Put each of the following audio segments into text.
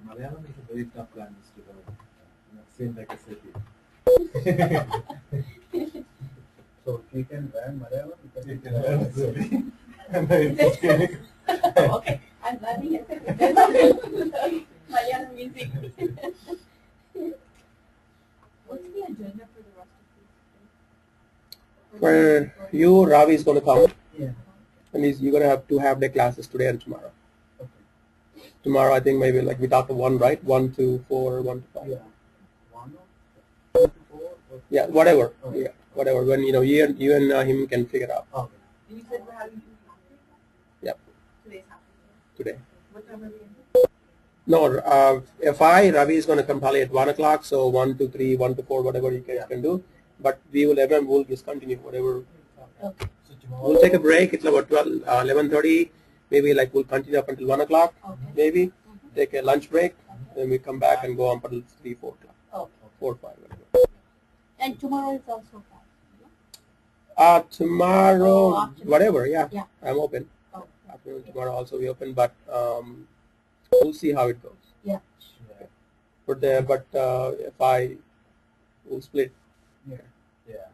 Malayalam is a very tough language to learn. Same like SAP. So if you can learn Malayalam, you can learn SAP. Okay, I'm learning SAP. Malayalam music. What's the agenda for the rest of this? For you, Ravi is going to come. Yeah. And you're going to have 2 half-day classes today and tomorrow. Okay. Tomorrow, I think maybe like we talked to 1, right? 1 to 4, 1 to 5. Yeah. 1 to 4. Yeah, whatever. Okay. Yeah, whatever. When you and him can figure out. Okay. You said we're having 2 classes? Yep. Today's happening. Today. What time are we in? No, Ravi is going to come probably at 1 o'clock. So 1 to 3, 1 to 4, whatever you guys can do. But we'll just continue whatever. Okay. So tomorrow We'll take a break. It's about 11:30. Maybe like we'll continue up until 1 o'clock. Okay. Maybe take a lunch break. Then we come back and go on until 3, 4 o'clock. Okay. 4, 5, whatever. And tomorrow is also class. Tomorrow, Afternoon. whatever. Yeah, Yeah. I'm open. Oh. Afternoon tomorrow also we open, but we'll see how it goes. Yeah. But if I will split. Yeah. Yeah.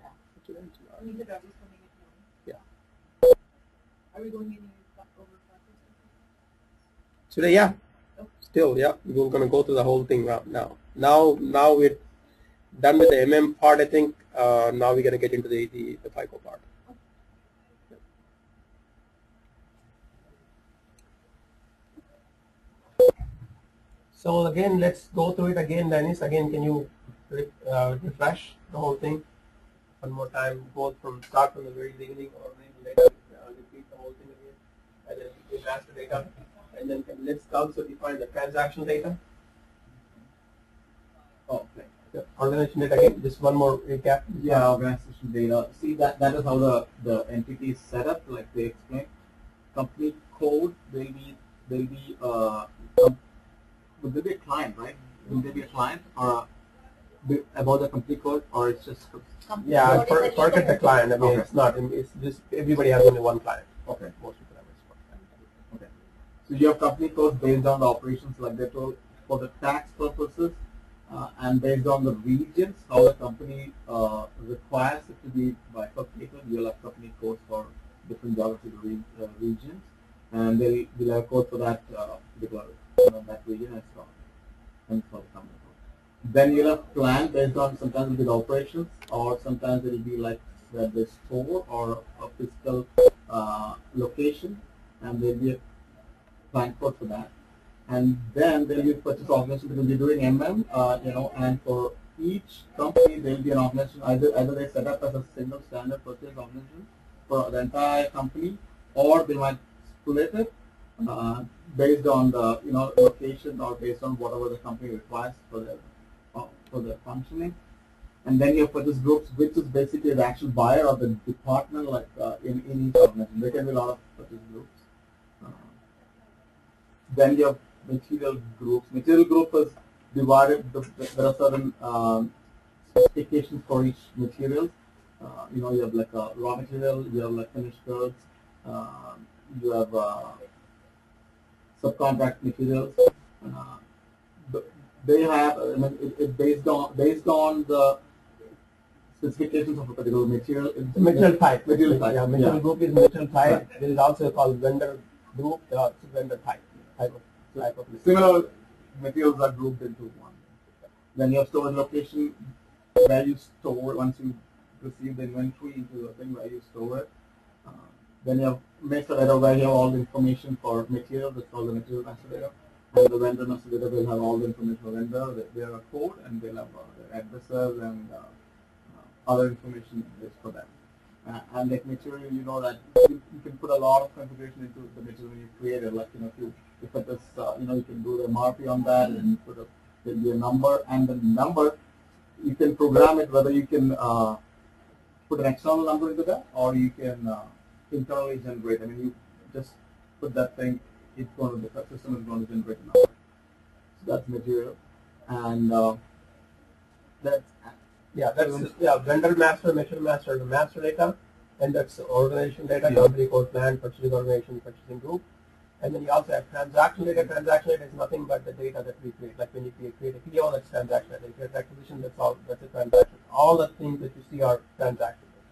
Today and tomorrow. You said Ravi's coming at 9. Yeah. Are we going any over classes? Today, yeah. Okay. Still, yeah. We're gonna go through the whole thing now. Now we're done with the MM part. I think now we're gonna get into the FICO part. So again, let's go through it again, Dennis. Again, can you refresh the whole thing one more time, both start from the very beginning, or maybe later repeat the whole thing again, and then we master data, and then let's also define the transaction data. Oh, okay. Yeah. Organization data again. Just one more recap. Yeah, organization data. See, that is how the entity is set up, like they explained. Company code will be would there be a client, right? Will there be a client or about the company code, or it's just Yeah, forget the client. I mean, Okay. it's not. It's just everybody has only one client. okay. Most people have just one client. Okay. So you have company codes based on the operations, like they told, for the tax purposes, and based on the regions, how the company requires it to be bifurcated. You'll have company codes for different geographical regions, and they will have code for that particular that region and so on. And for the company code. Then you'll have plan based on, sometimes it'll be the operations, or sometimes it'll be like the store or a physical location, and there'll be a plan code for that. And then there'll be purchase organization, because we're doing MM, and for each company there'll be an organization, either they set up as a single standard purchase organization for the entire company, or they might split it based on the location, or based on whatever the company requires for the functioning. And then you have purchase groups, which is basically the actual buyer or the department, like in each organization. There can be a lot of purchase groups. Then you have material groups. Material group is divided. There are certain specifications for each material. You have like a raw material. You have like finished goods. You have subcontract materials. They have, it based on the specifications of a particular material. Material type. Material type. Yeah, material group is material type. There is also called vendor group. Vendor type. Type of material. Similar materials are grouped into one. Then you have storage location, where you store once you receive the inventory into the thing where you store it. Then you have master data, where you have all the information for material. That's called the material master data. And the vendor master data will have all the information for vendor. They have a code, and they'll have their addresses and other information for them. And like material, that you can put a lot of configuration into the material you created. Like if it is you can do the MRP on that, and there'll be a number, and the number you can program it whether you can put an external number into that, or you can internally generate. I mean, you just put that thing. The system is going to generate a number. So that's material, and that's vendor master, material master, the master data, and that's organization data, Yeah. company code, plan, purchasing organization, purchasing group. And then you also have transaction data. Transaction data is nothing but the data that we create. Like when you create a PO, that's transaction data. If you have acquisition, that's all. That's a transaction. All the things that you see are transaction data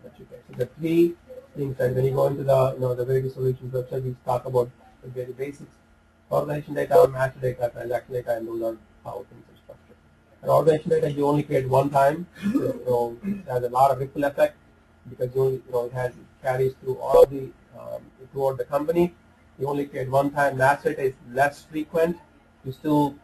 that you get. So the three things. And when you go into the the various solutions website, we talk about the very basics: organization data, master data, transaction data, and those are how things are structured. And organization data you only create one time. So, it has a lot of ripple effect because it carries through all the throughout the company. You only create one time. Master data is less frequent. You still,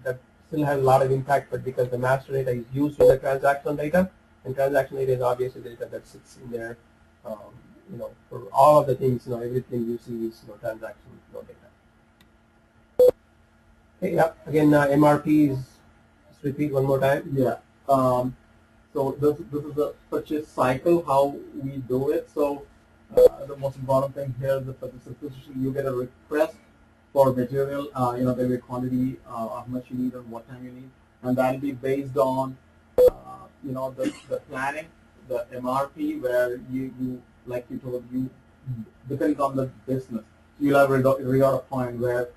that still has a lot of impact, but because the master data is used in the transactional data, and transactional data is obviously data that sits in there, for all of the things, everything you see is transactional data. Okay, yeah. Again, MRP is. Just repeat one more time. Yeah. So this is the purchase cycle, how we do it. So the most important thing here is the purchase requisition. You get a request for material, there'll be a quantity, how much you need and what time you need, and that'll be based on, the planning, the MRP, where you like you told you depends on the business. You'll have a reorder point where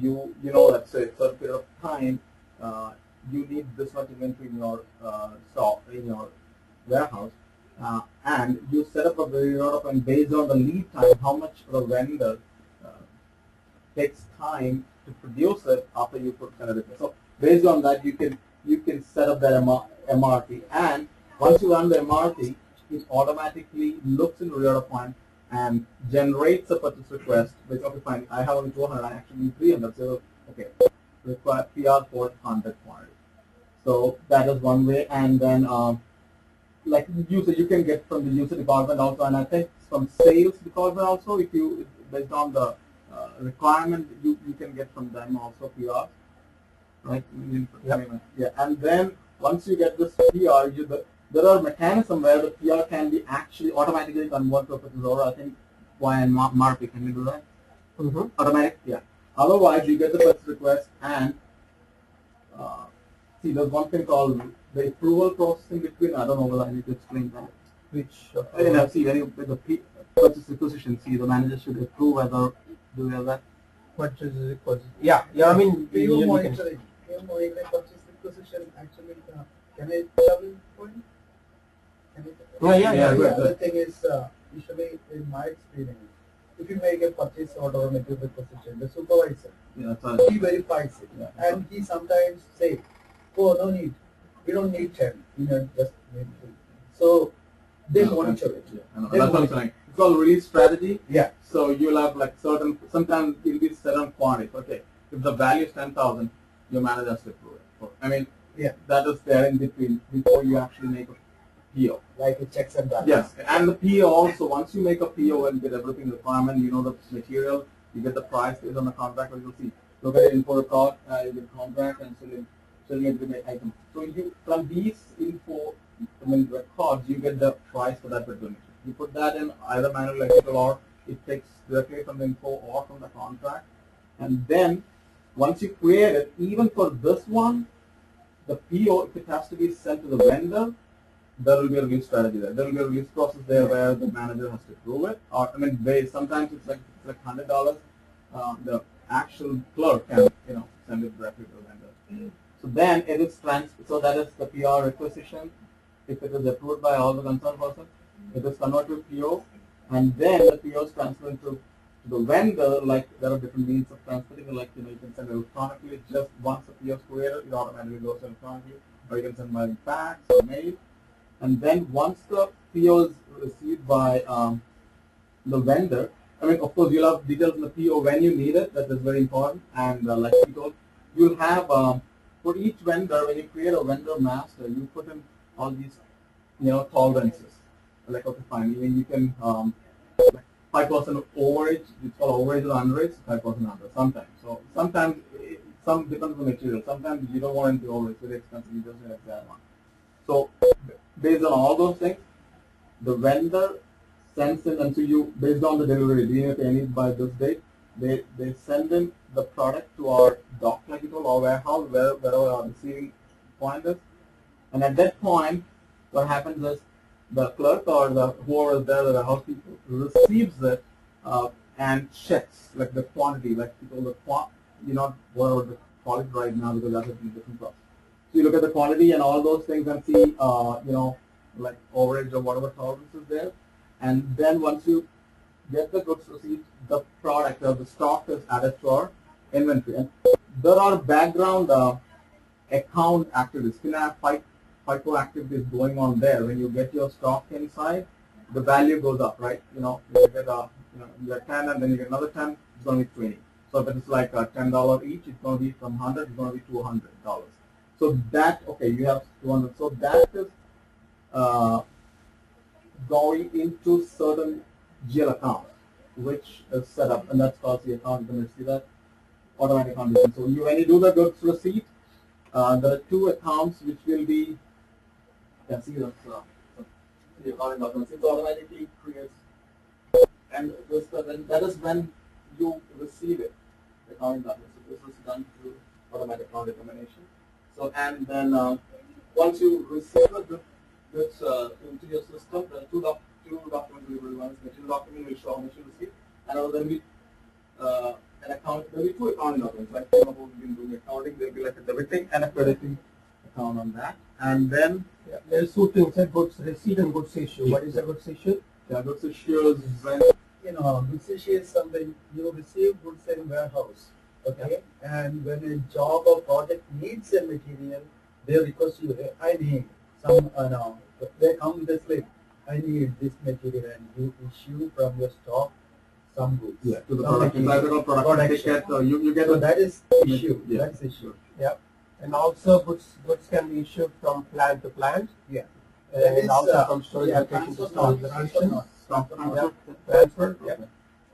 let's say a certain period of time. You need this much inventory in your stock, in your warehouse, and you set up a reorder point based on the lead time, how much the vendor takes time to produce it after you put kind of request. So based on that, you can set up that MRP, and once you run the MRP, it automatically looks in the reorder point and generates a purchase request. Which, okay, fine, I have only 200, I actually need 300, so okay, require PR for 100 quantity. So that is one way, and then like user, you can get from the user department also, and I think from sales department also, if you based on the requirement, you can get from them also PR, right? Yep. Yeah, and then once you get this PR, there are mechanisms where the PR can be actually automatically converted to a purchase order. I think via MRP, can you do that? Mm-hmm. Automatic, yeah. Otherwise, you get the purchase request and see, there's one thing called the approval process in between. I don't know whether I need to explain that. Which See, when you with the purchase requisition, see, the manager should approve whether do you have that. purchase request. Yeah. I mean, PO you can. monitoring, purchase requisition actually, can I travel point? Yeah. The other thing is, usually in my experience, if you make a purchase order or material requisition, the supervisor, he verifies it, and he sometimes say, "Oh, no need, we don't need 10, just need 3." So they monitor it. Yeah, I know. That's what I'm saying. It's called release strategy. Yeah. So you'll have like sometimes it'll be certain quantities. Okay, if the value is 10,000, your manager has to approve it. So, I mean, Yeah. that is there in between before you actually make a PO. Like it checks and balances. Yes, and the PO also, once you make a PO and get everything requirement, you know the material, you get the price based on the contract, what you'll see. Look at the info record, you get contract and selling it with the item. So from these records, you get the price for that particular material. You put that in either manual electrical, or it takes directly from the info or from the contract. And then once you create it, even for this one, the PO, if it has to be sent to the vendor, there will be a release strategy there. There will be a release process there where the manager has to approve it. Or sometimes it's like $100. The actual clerk can send it directly to the vendor. So then it is so that is the PR requisition. If it is approved by all the concerned person, it is converted to PO, and then the PO is transferred to the vendor. Like there are different means of transferring. Like you can send electronically. Just once the PO is created, it automatically goes electronically, or you can send by fax or mail. And then once the PO is received by the vendor, I mean, of course, you'll have details in the PO when you need it. That is very important. And like we told, you'll have for each vendor, when you create a vendor master, you put in all these, tolerances. Like, okay, fine. You can 5% overage. It's called overage or underage. 5% under. Sometimes. So sometimes some depends on the material. Sometimes you don't want it to overage. It's very expensive. You just need a fair one. So based on all those things, the vendor sends in, and so based on the delivery, if they need by this date, they send in the product to our dock, like you told, our warehouse, wherever our receiving point is. And at that point, what happens is the clerk or the whoever is there, the housekeeper receives it and checks like the quantity, like people the you're not worried about the quality right now because that's a different process. So you look at the quantity and all those things and see like overage or whatever tolerance is there, and then once you get the goods receipt, the product or the stock is added to our inventory. And there are background account activities, FIFO activities going on there. When you get your stock inside, the value goes up, right? You get you get 10 and then you get another 10, it's going to be 20. So if it's like $10 each, it's going to be from 100, it's going to be $200. So that, okay, you have 200. So that is going into certain GL account, which is set up, and that's called the account. You see that automatic account. So when you do the goods receipt, there are two accounts which will be. You can see that the accounting documents. It automatically creates, and that is when you receive it, the accounting documents. So this is done through automatic account determination. So and then once you receive the goods into your system, there are two documents will be released. The two document will show how much you receive, and there will be an account. There will be two accounting documents. Like we've been doing accounting, there will be like a debiting and a crediting account on that, and then there's two things: goods receipt and goods issue. What is the goods issue? Yeah, goods issue is when goods issue is something you receive goods in warehouse. Okay, and when a job or project needs a material, they request you, I need some, they come with a slip, I need this material, and you issue from your stock some goods. Yeah, to the some product ticket, so you get so that is issue. Yeah. That's issue. Yeah, and also goods can be issued from plant to plant. Yeah, and also from storage location to storage location.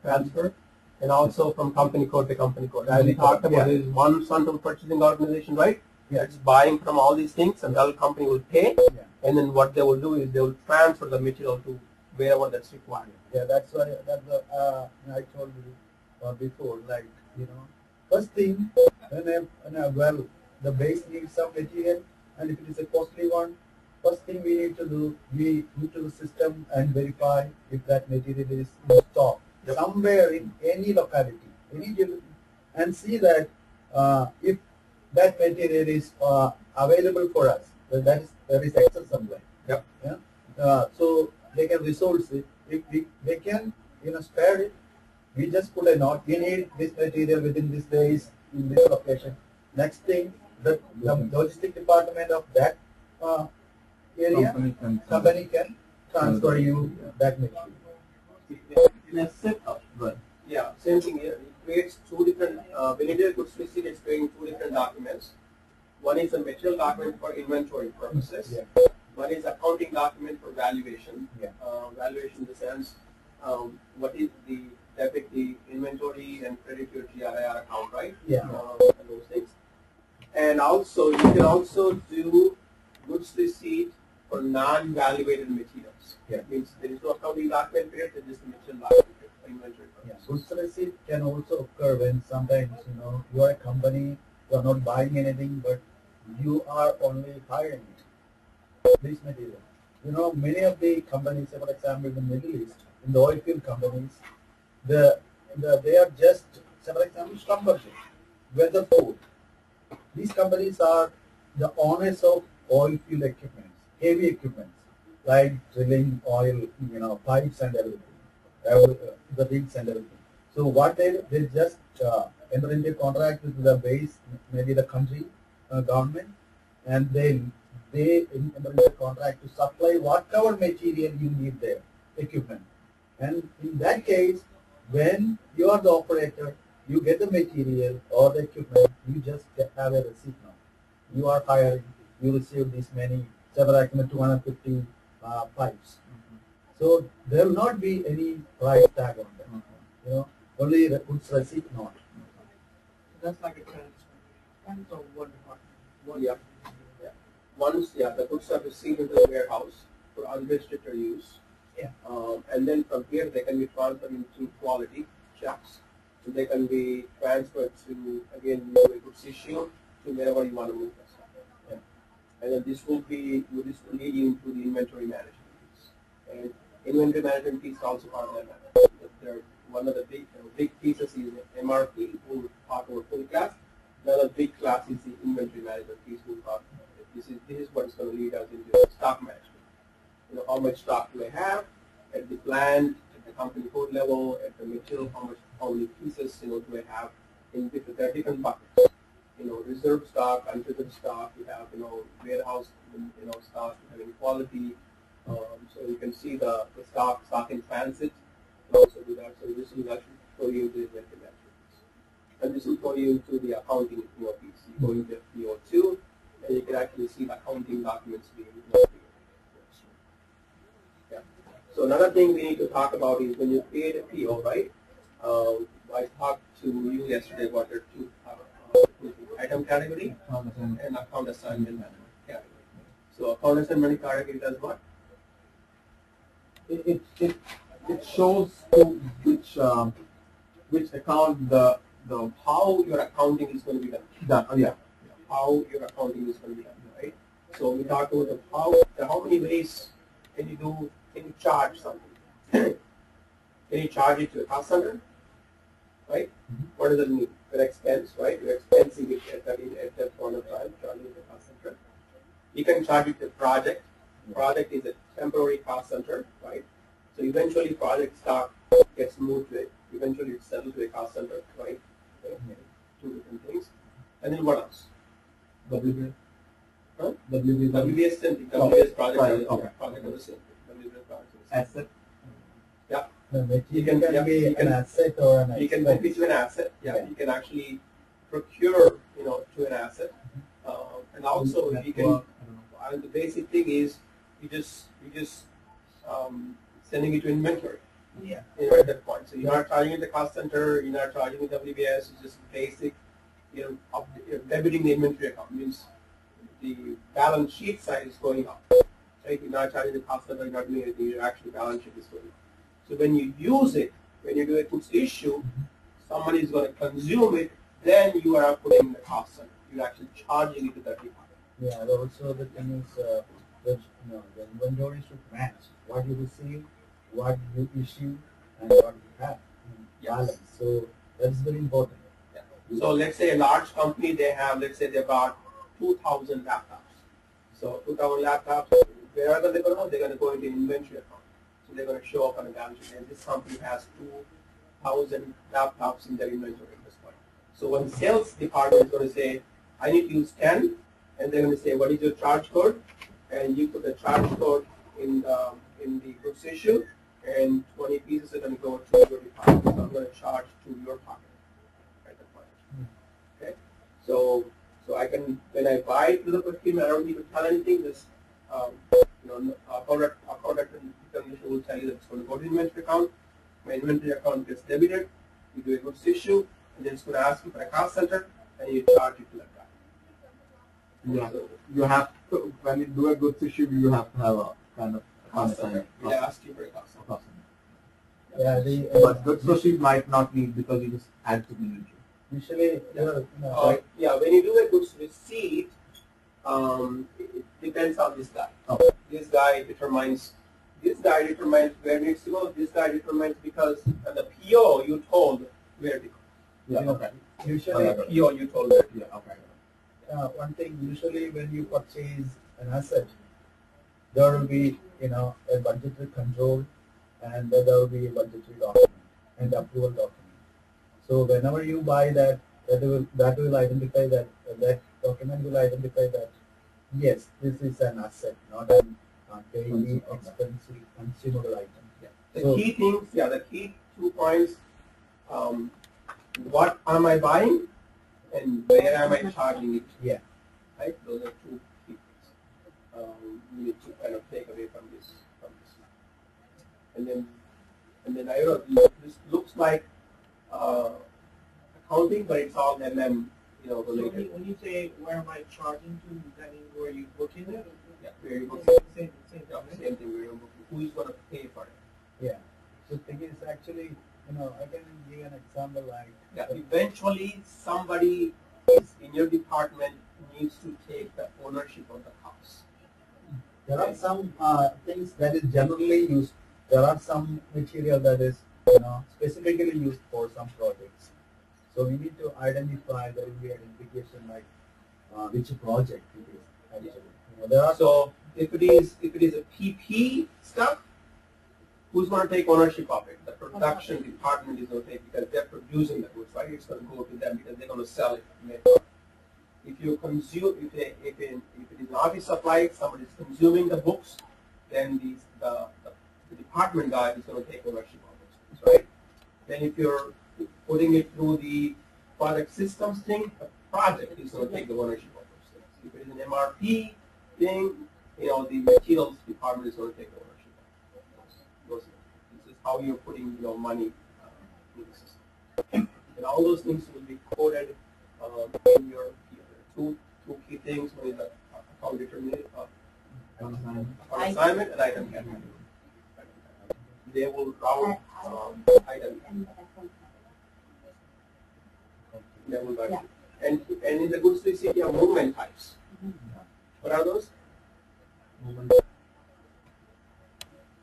Transfer. And also from company code to company code. As we talked about, there is one central purchasing organization, right? Yeah. It's buying from all these things, and the other company will pay. Yeah. And then what they will do is they will transfer the material to wherever that's required. Yeah, that's why I told you before. Like first thing when the base needs some material, and if it is a costly one, first thing we need to do, we need to system and verify if that material is in stock. Yep. Somewhere in any locality, and see that if that material is available for us, then there is excess somewhere. Yep. Yeah. So they can resource it. If they can spare it, we just put a note. We need this material within this days in this location. Next thing, the logistic department of that area company can transfer you that material. in a setup, right? Yeah, same thing here. It creates two different, when you do a goods receipt, it's creating two different documents. One is a material document for inventory purposes. Yeah. One is accounting document for valuation. Yeah. Valuation in the sense, what is the debit the inventory and credit your GRIR account, right? Yeah. And those things. And also, you can also do goods receipt for non-valuated materials. Yeah. It means there is no accounting document period, there is the material document period for inventory purposes. Goods receipt can also occur when sometimes you are a company, you are not buying anything, but you are only hiring this material. Many of the companies, for example, in the Middle East, in the oil field companies, they are just, say for example, schlumberger, Weatherford. These companies are the owners of oil field equipment, heavy equipment, like drilling, oil, pipes and everything, the rigs and everything. So what they just enter into a contract with the base, maybe the country government, and then they enter into a contract to supply whatever material you need there, equipment. And in that case, when you are the operator, you get the material or the equipment, you just have a receipt now. You are hiring, you receive this many, several 250 pipes. Mm-hmm. So there will not be any price tag on them. Mm-hmm. Only the goods receipt not. That's like a credit score. So one department. Yeah. Once, the goods are received into the warehouse for unrestricted use. Yeah. And then from here they can be transferred into quality checks. So they can be transferred to, again, a goods issue to wherever you want to move this. Yeah. And then this will lead you into the inventory management piece. And inventory management piece is also part of that. One of the big pieces is MRP, who part of full class. Another big class is the inventory management piece, who part. This is what's going to lead us into stock management. How much stock do I have at the plant, at the company code level, at the material, how many pieces do I have in different buckets. Reserve stock, unreserved stock, you have warehouse stock, you have inequality. So you can see the stock in transit. Also do that. So this will actually show you the inventory management. And this will show you to the accounting piece. You go into PO2, and you can actually see the accounting documents being created. Yeah. So another thing we need to talk about is when you create a PO, right? I talked to you yesterday about your two item category and account assignment category. So account assignment category does what? It shows to which account the How your accounting is going to be done. yeah. How your accounting is going to be done, right? So we talked about how many ways can you charge something? Can you charge it to a cost center? Right? What does it mean? An expense, right? You're expensing it at that point of time, charging it to cost center. You can charge it to project. Project is a temporary cost center, right? So eventually project stock gets moved to it. Eventually it's settled to a cost center, right? Okay. Two different things. And then what else? WBS. Huh? WBS. WBS project. Right, okay. Project of the same. WBS project. Asset. Yeah. You can be an asset or an You can expense. move it to an asset. Yeah. You can actually procure, to an asset. And also you can. The basic thing is you just sending it to inventory. Yeah. At that point. So you're not charging it the cost center. You're not charging the WBS. It's just basic. You're debiting the inventory account means the balance sheet side is going up. Right? You're not charging the cost center. You're not doing anything. Your actual balance sheet is going up. So when you use it, when you do a goods issue, somebody is going to consume it. Then you are putting the cost center. You're actually charging it to that department. Yeah. And also the thing is, the inventory should match what you receive, what you issue, and what you have. Balance. So that's very important. Yeah. So let's say a large company, they got 2,000 laptops. So 2,000 laptops, where are they going to go? They're going to go into inventory account. So they're going to show up on a balance sheet. And this company has 2,000 laptops in their inventory at this point. So when sales department is going to say, I need to use 10, and they're going to say, what is your charge code? And you put the charge code in the goods issue, and 20 pieces are going to go to your department. So I'm going to charge to your pocket at that point. Okay. So I can, when I buy it through the procurement, I don't need to tell anything. This account determination will tell you that it's going to go to the inventory account. My inventory account gets debited. You do a goods issue, and then it's going to ask you for a cost center, and you charge it to that guy. Yeah. So you have to, when you do a goods issue, you have to have a kind of Cost center. They ask you for a cost center. Yeah. But goods issue might not need because you just add to the inventory. Usually, When you do a goods receipt, it depends on this guy. Okay. This guy determines where it needs to go. This guy determines because the PO you told where to go. Yeah. Okay. Usually, PO you told where to go. Yeah. Okay. one thing, usually when you purchase an asset, there will be, a budgetary control, and there will be a budgetary document and approval document. So whenever you buy that, that will identify that document will identify that yes, this is an asset, not a daily expensive consumable item. The key things, the key 2 points, what am I buying and where am I charging it? Yeah. Right? Those are 2 key things we need to kind of take away from this. And then I don't know, this looks like accounting, but it's all MM, related. When you say where am I charging to, does that mean where you booking it? Yeah, where you book Same, it. same thing, Yeah, right? same thing, where you book it. Who is going to pay for it? Yeah. So the thing is actually, I can give an example like. Yeah, eventually somebody is in your department needs to take the ownership of the house. There are some things that is generally used. There are some material that is specifically used for some projects. So we need to identify. There will be identification like which project it is actually. There are So if it is a PP stuff, who's going to take ownership of it? The production department is going to take, because they're producing the goods, right? It's going to go to them because they're going to sell it later. If you consume, if it is an office supply, somebody is consuming the books, then the department guy is going to take ownership of those things, right? Then if you're putting it through the product systems thing, the project is going to take the ownership of those things. If it is an MRP thing, the materials department is going to take the ownership of those things. This is how you're putting money in the system. And all those things will be coded in your two key things. One is the account determinant, assignment, and item category. They will route item. They will route. And in the goods receipt, you have movement types. What are those?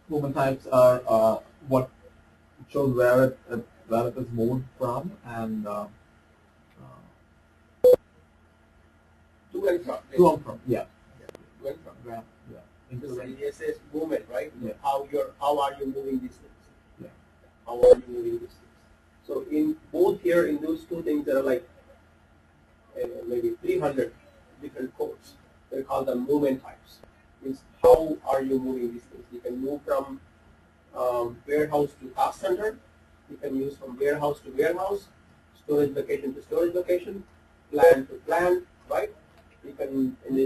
Movement types are what shows where it is moved from and To and from. to and from. Yeah. To and from. Yeah. Because it says movement, right? Yeah. How are you moving these things? Yeah. How are you moving these things? So in both here, in those two things, there are like maybe 300 different codes. They're called the movement types. Means how are you moving these things? You can move from warehouse to cost center. You can use from warehouse to warehouse, storage location to storage location, plant to plant, right? You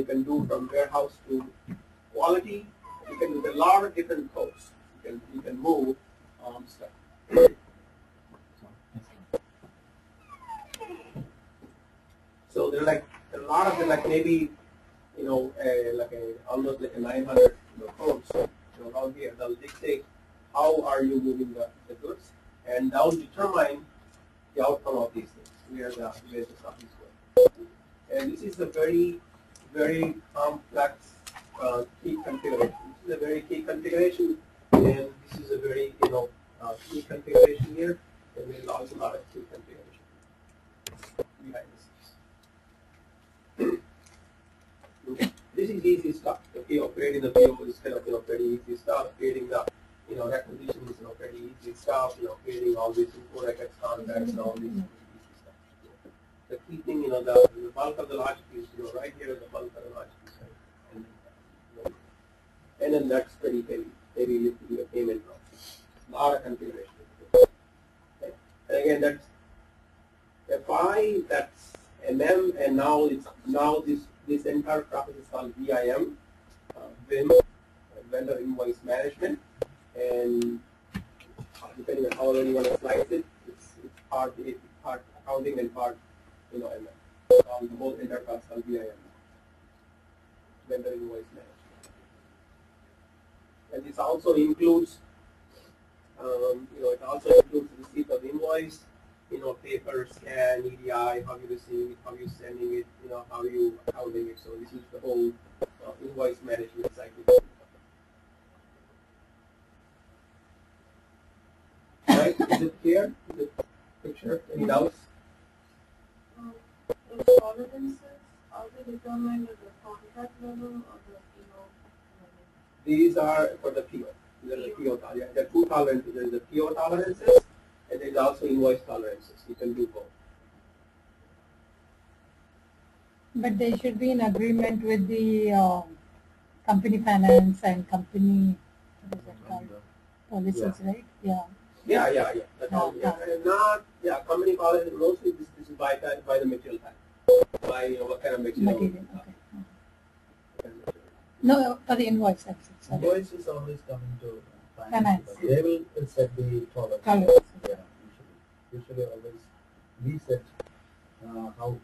can do from warehouse to quality. You can do a lot of different codes. You can move stuff. So there are like a lot of them, like maybe almost like a 900 codes. Around here, they'll dictate how are you moving the goods, and that will determine the outcome of these things, where the stuff is going. And this is a very, very complex key configuration. This is a very key configuration, and this is a very key configuration here, and there's also a lot of key configuration behind the scenes. This is easy stuff. Creating the PO is kind of pretty easy stuff. Creating the requisition is pretty easy stuff. Creating all these info records, contracts, and all these easy stuff. The key thing, the bulk of the logic is right here is the bulk of the logic is right. And then that's pretty heavy. Maybe you need to do a payment process. A lot of configuration. Okay. And again, that's FI, that's MM, and now this entire process is called VIM, VIM, Vendor Invoice Management, and depending on how you want to slice it, it's part accounting and part MM. The whole entire process called VIM, Vendor Invoice Management, and this also includes, it also includes receipt of invoice. Paper, scan, EDI, how you receive it, how you sending it, how you accounting it. So this is the whole invoice management cycle. Right? Is it clear? Is it picture? Any doubts? The tolerances, are they determined at the contract level or the PO level? These are for the PO. These are the PO tolerances. There are two tolerances. There is the PO tolerances, and there is also invoice tolerances. You can do both. But they should be in agreement with the company finance and company, what is that called? Policies, right? Yeah. Yeah. That's all. Yeah. And company policy, mostly this is by the material type. By what kind of material. Material, okay. No, for the invoice, actually. Sorry. invoice is always coming to Finance. but they will set the tolerance. Tolerance. Yeah, usually always we set how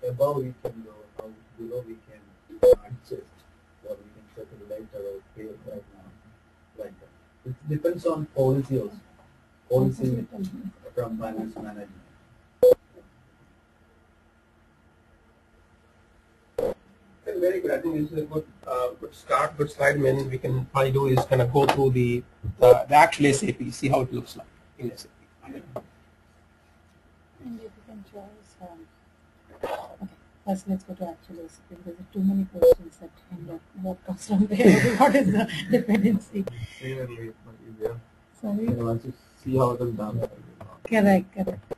above we can go, how below we can adjust, or we can settle later or pay right now, like that. It depends on policy also. Policy from finance management. Very good. good. I think this is a good start, good slide. I mean, we can probably do is kind of go through the actual SAP, see how it looks like in SAP. And if you can show us, okay, first let's go to actual SAP because there are too many questions that end up what comes from there. What is the dependency? Clearly, but easier. Sorry. Once you see how it is done. Correct, correct.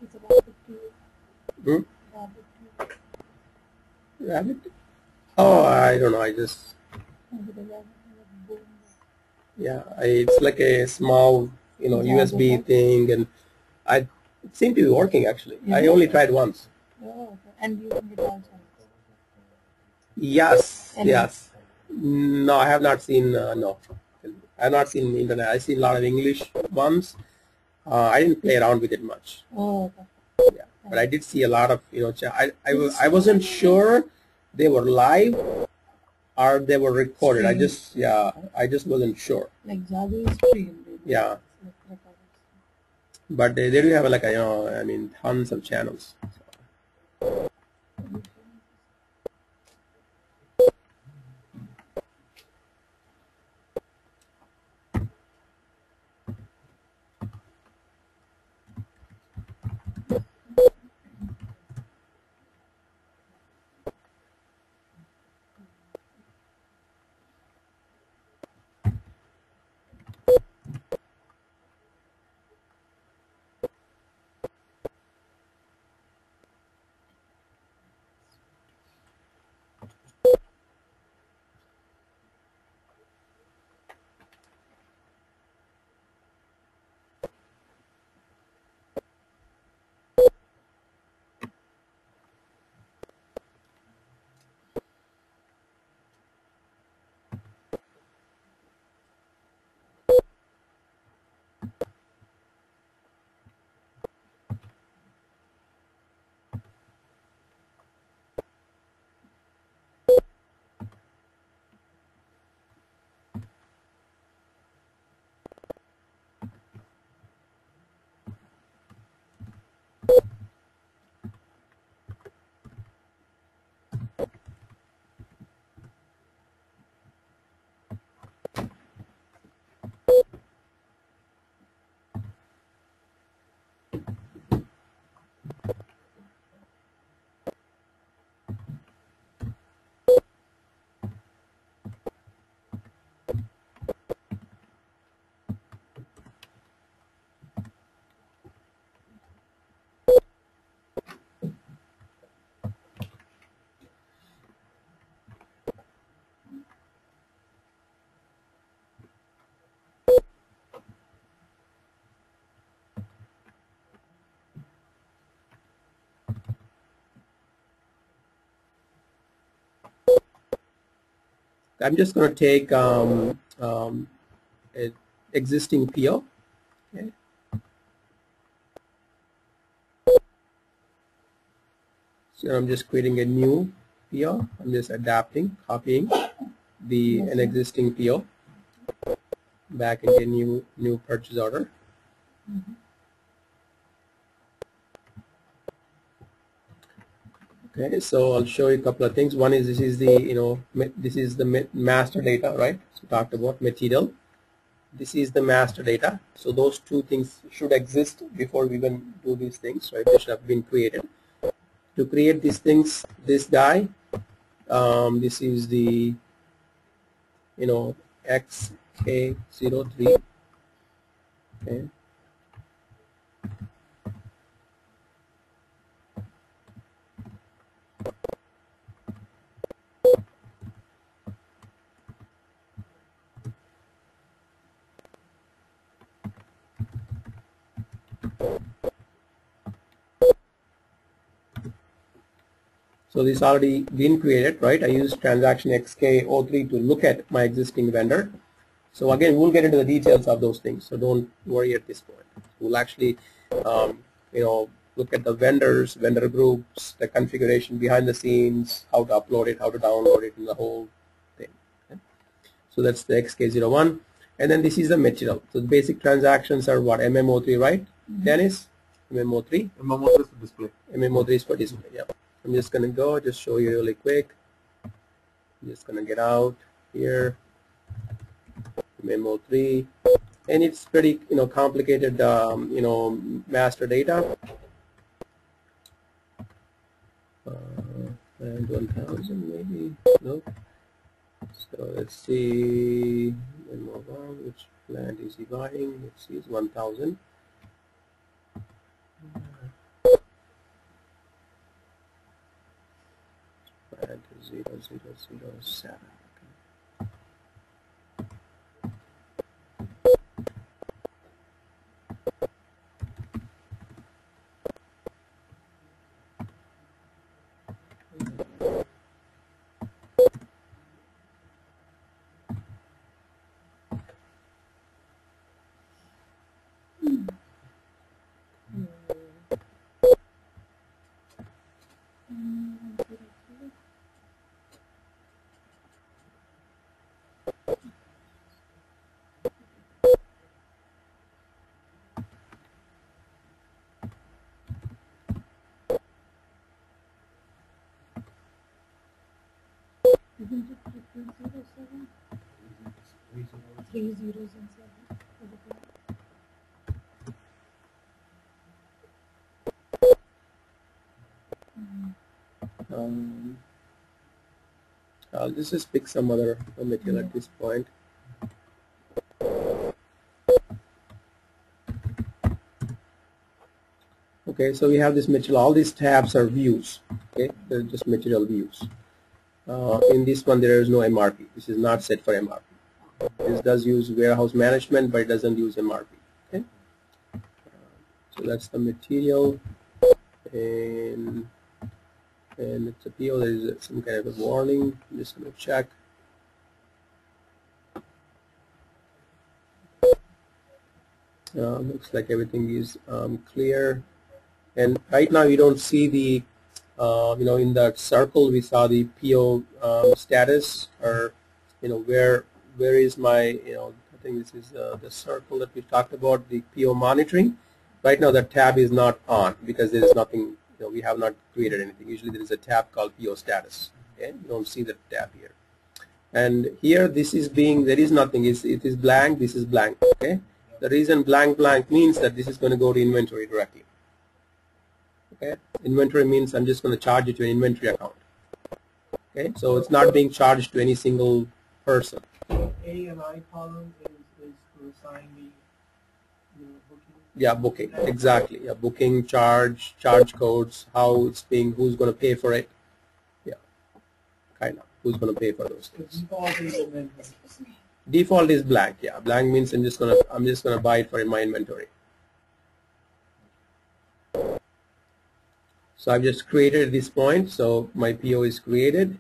It's about 50. Rabbit? Oh, I don't know. I just it's like a small, USB thing, and it seemed to be working actually. Yeah. I only tried once. Oh, okay. And using it also. Yes, And yes. No, I have not seen. No, I have not seen internet. I've seen a lot of English ones. I didn't play around with it much. Oh, okay. Yeah, but I did see a lot of I wasn't sure they were live or they were recorded. I just wasn't sure. Like Java is stream. Yeah. But they do have like tons of channels. I'm just going to take an existing PO. Okay. So I'm just creating a new PO. I'm just adapting, copying an existing PO back into a new purchase order. Okay, so I'll show you a couple of things. One is this is the master data, right? So we talked about material. This is the master data. So those two things should exist before we even do these things, right? They should have been created. To create these things, this guy, this is the XK03. Okay. So this already been created, right? I used transaction XK03 to look at my existing vendor. So again, we'll get into the details of those things. So don't worry at this point. We'll actually, look at the vendors, vendor groups, the configuration behind the scenes, how to upload it, how to download it, and the whole thing. Okay? So that's the XK01. And then this is the material. So the basic transactions are what? MMO3, right? Dennis? MMO3? MMO is to display. MMO3 is for display, yeah. I'm just going to go, just show you really quick. I'm just going to get out here. MMO3. And it's pretty, complicated, master data. And 1000 maybe, no. So let's see, which plant is he buying? Let's see, it's 1000. Plant 0007. Isn't it 307? 3 zeros and 7 for the plan. I'll just pick some other material at this point. Okay, so we have this material. All these tabs are views. Okay, they're just material views. In this one, there is no MRP. This is not set for MRP. This does use warehouse management, but it doesn't use MRP. Okay, so that's the material, and it's a PO. There is some kind of a warning. I'm just going to check. Looks like everything is clear. And right now you don't see the, in that circle we saw the PO status, or where is my, I think this is the circle that we talked about, the PO monitoring. Right now that tab is not on because there is nothing, we have not created anything. Usually there is a tab called PO status. Okay, you don't see the tab here. And here this is being, there is nothing. It is blank. This is blank. Okay. The reason blank means that this is going to go to inventory directly. Okay, inventory means I'm just going to charge it to an inventory account. Okay, so it's not being charged to any single person. A and I column is to assign the booking. Yeah, booking, exactly. Yeah, booking, charge codes, how it's being, who's going to pay for it. Yeah, kind of. Who's going to pay for those things? Default is inventory. Default is blank. Yeah, blank means I'm just gonna buy it for my inventory. So I've just created this point. So my PO is created.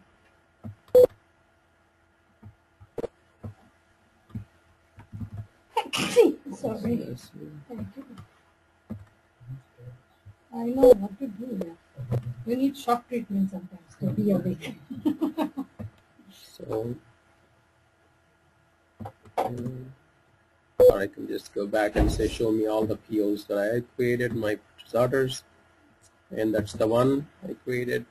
Sorry. Thank you. I know what to do here. You need shock treatment sometimes to be awake. So, or I can just go back and say, show me all the POs that I created, my purchase orders, and that's the one I created.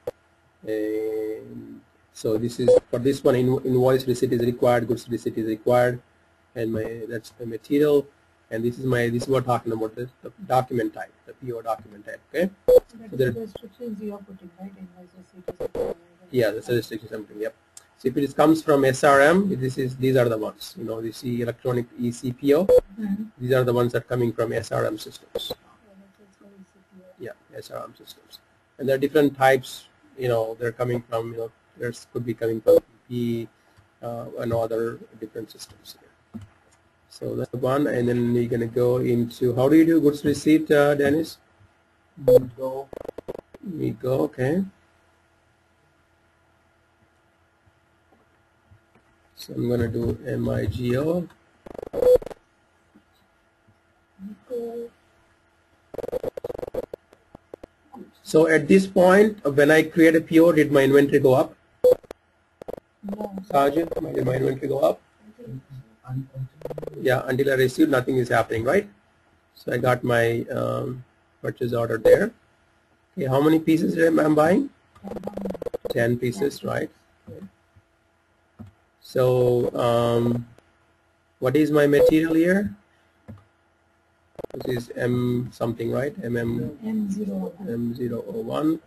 And so this is for this one, invoice receipt is required, goods receipt is required, and that's the material. And this is what we're talking about, the document type, the PO document type. Okay. So the restrictions you are putting, right? Invoice receipt is required. Yeah, that's a restriction something. Yep. So if it comes from SRM, these are the ones. You see electronic ECPO. These are the ones that are coming from SRM systems. Yeah, SRM systems. And there are different types. They're coming from. There's could be coming from PP and other different systems here. So that's one, and then we're gonna go into how do you do goods receipt, Dennis? Go. Okay. So I'm gonna do MIGO. So at this point, when I create a PO, did my inventory go up? No. Sergeant, did my inventory go up? Yeah, until I receive, nothing is happening, right? So I got my purchase order there. Okay, how many pieces am I buying? 10 pieces, right? So what is my material here? This is M something, right? M001.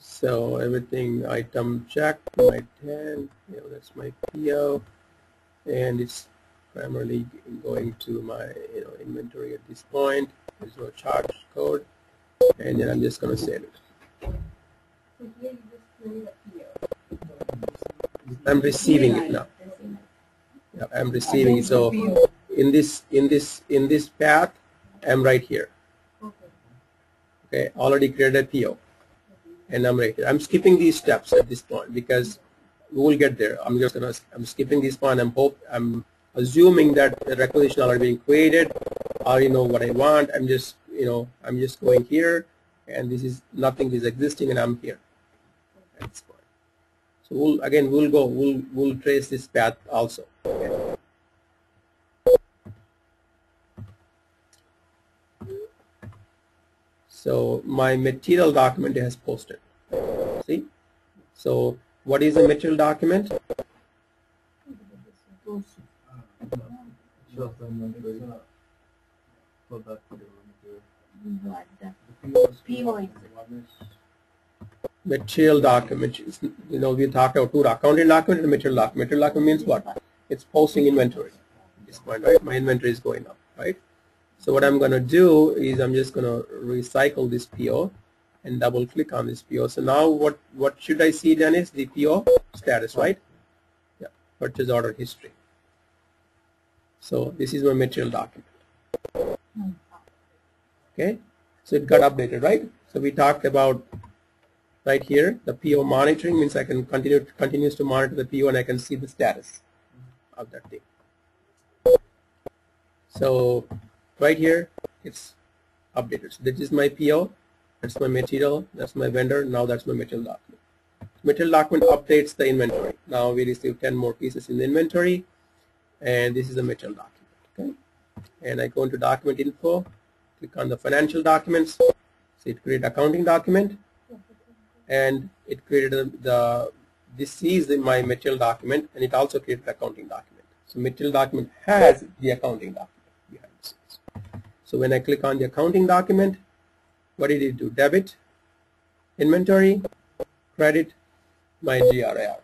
So everything item checked, my 10, that's my PO, and it's primarily going to my inventory at this point. There's no charge code, and then I'm just going to save it. So here you just create a PO. I'm receiving it now. Yeah, I'm receiving it. So in this path, I'm right here. Okay, already created a PO, and I'm right here. I'm skipping these steps at this point because we will get there. I'm skipping this point. I'm assuming that the requisition already being created. I already know what I want. I'm just going here, and this is nothing is existing, and I'm here at this point. So we'll trace this path also. Okay. So my material document has posted. See? So what is a material document? Material document. We talked about two accounting document and material document. Material document means what? It's posting inventory. At this point, right? My inventory is going up, right? So what I'm going to do is I'm just going to recycle this PO and double click on this PO. So now what should I see then is the PO status, right? Yeah, purchase order history. So this is my material document. Okay, so it got updated, right? So we talked about right here the PO monitoring means I can continues to monitor the PO and I can see the status of that thing. So right here it's updated. So this is my PO, that's my material, that's my vendor, now that's my material document. Material document updates the inventory. Now we receive 10 more pieces in the inventory, and this is the material document. Okay, and I go into document info, click on the financial documents. So it created accounting document, and it created this is my material document, and it also created accounting document. So material document has the accounting document behind the scenes. So when I click on the accounting document, what did it do? Debit, inventory, credit, my GRAR.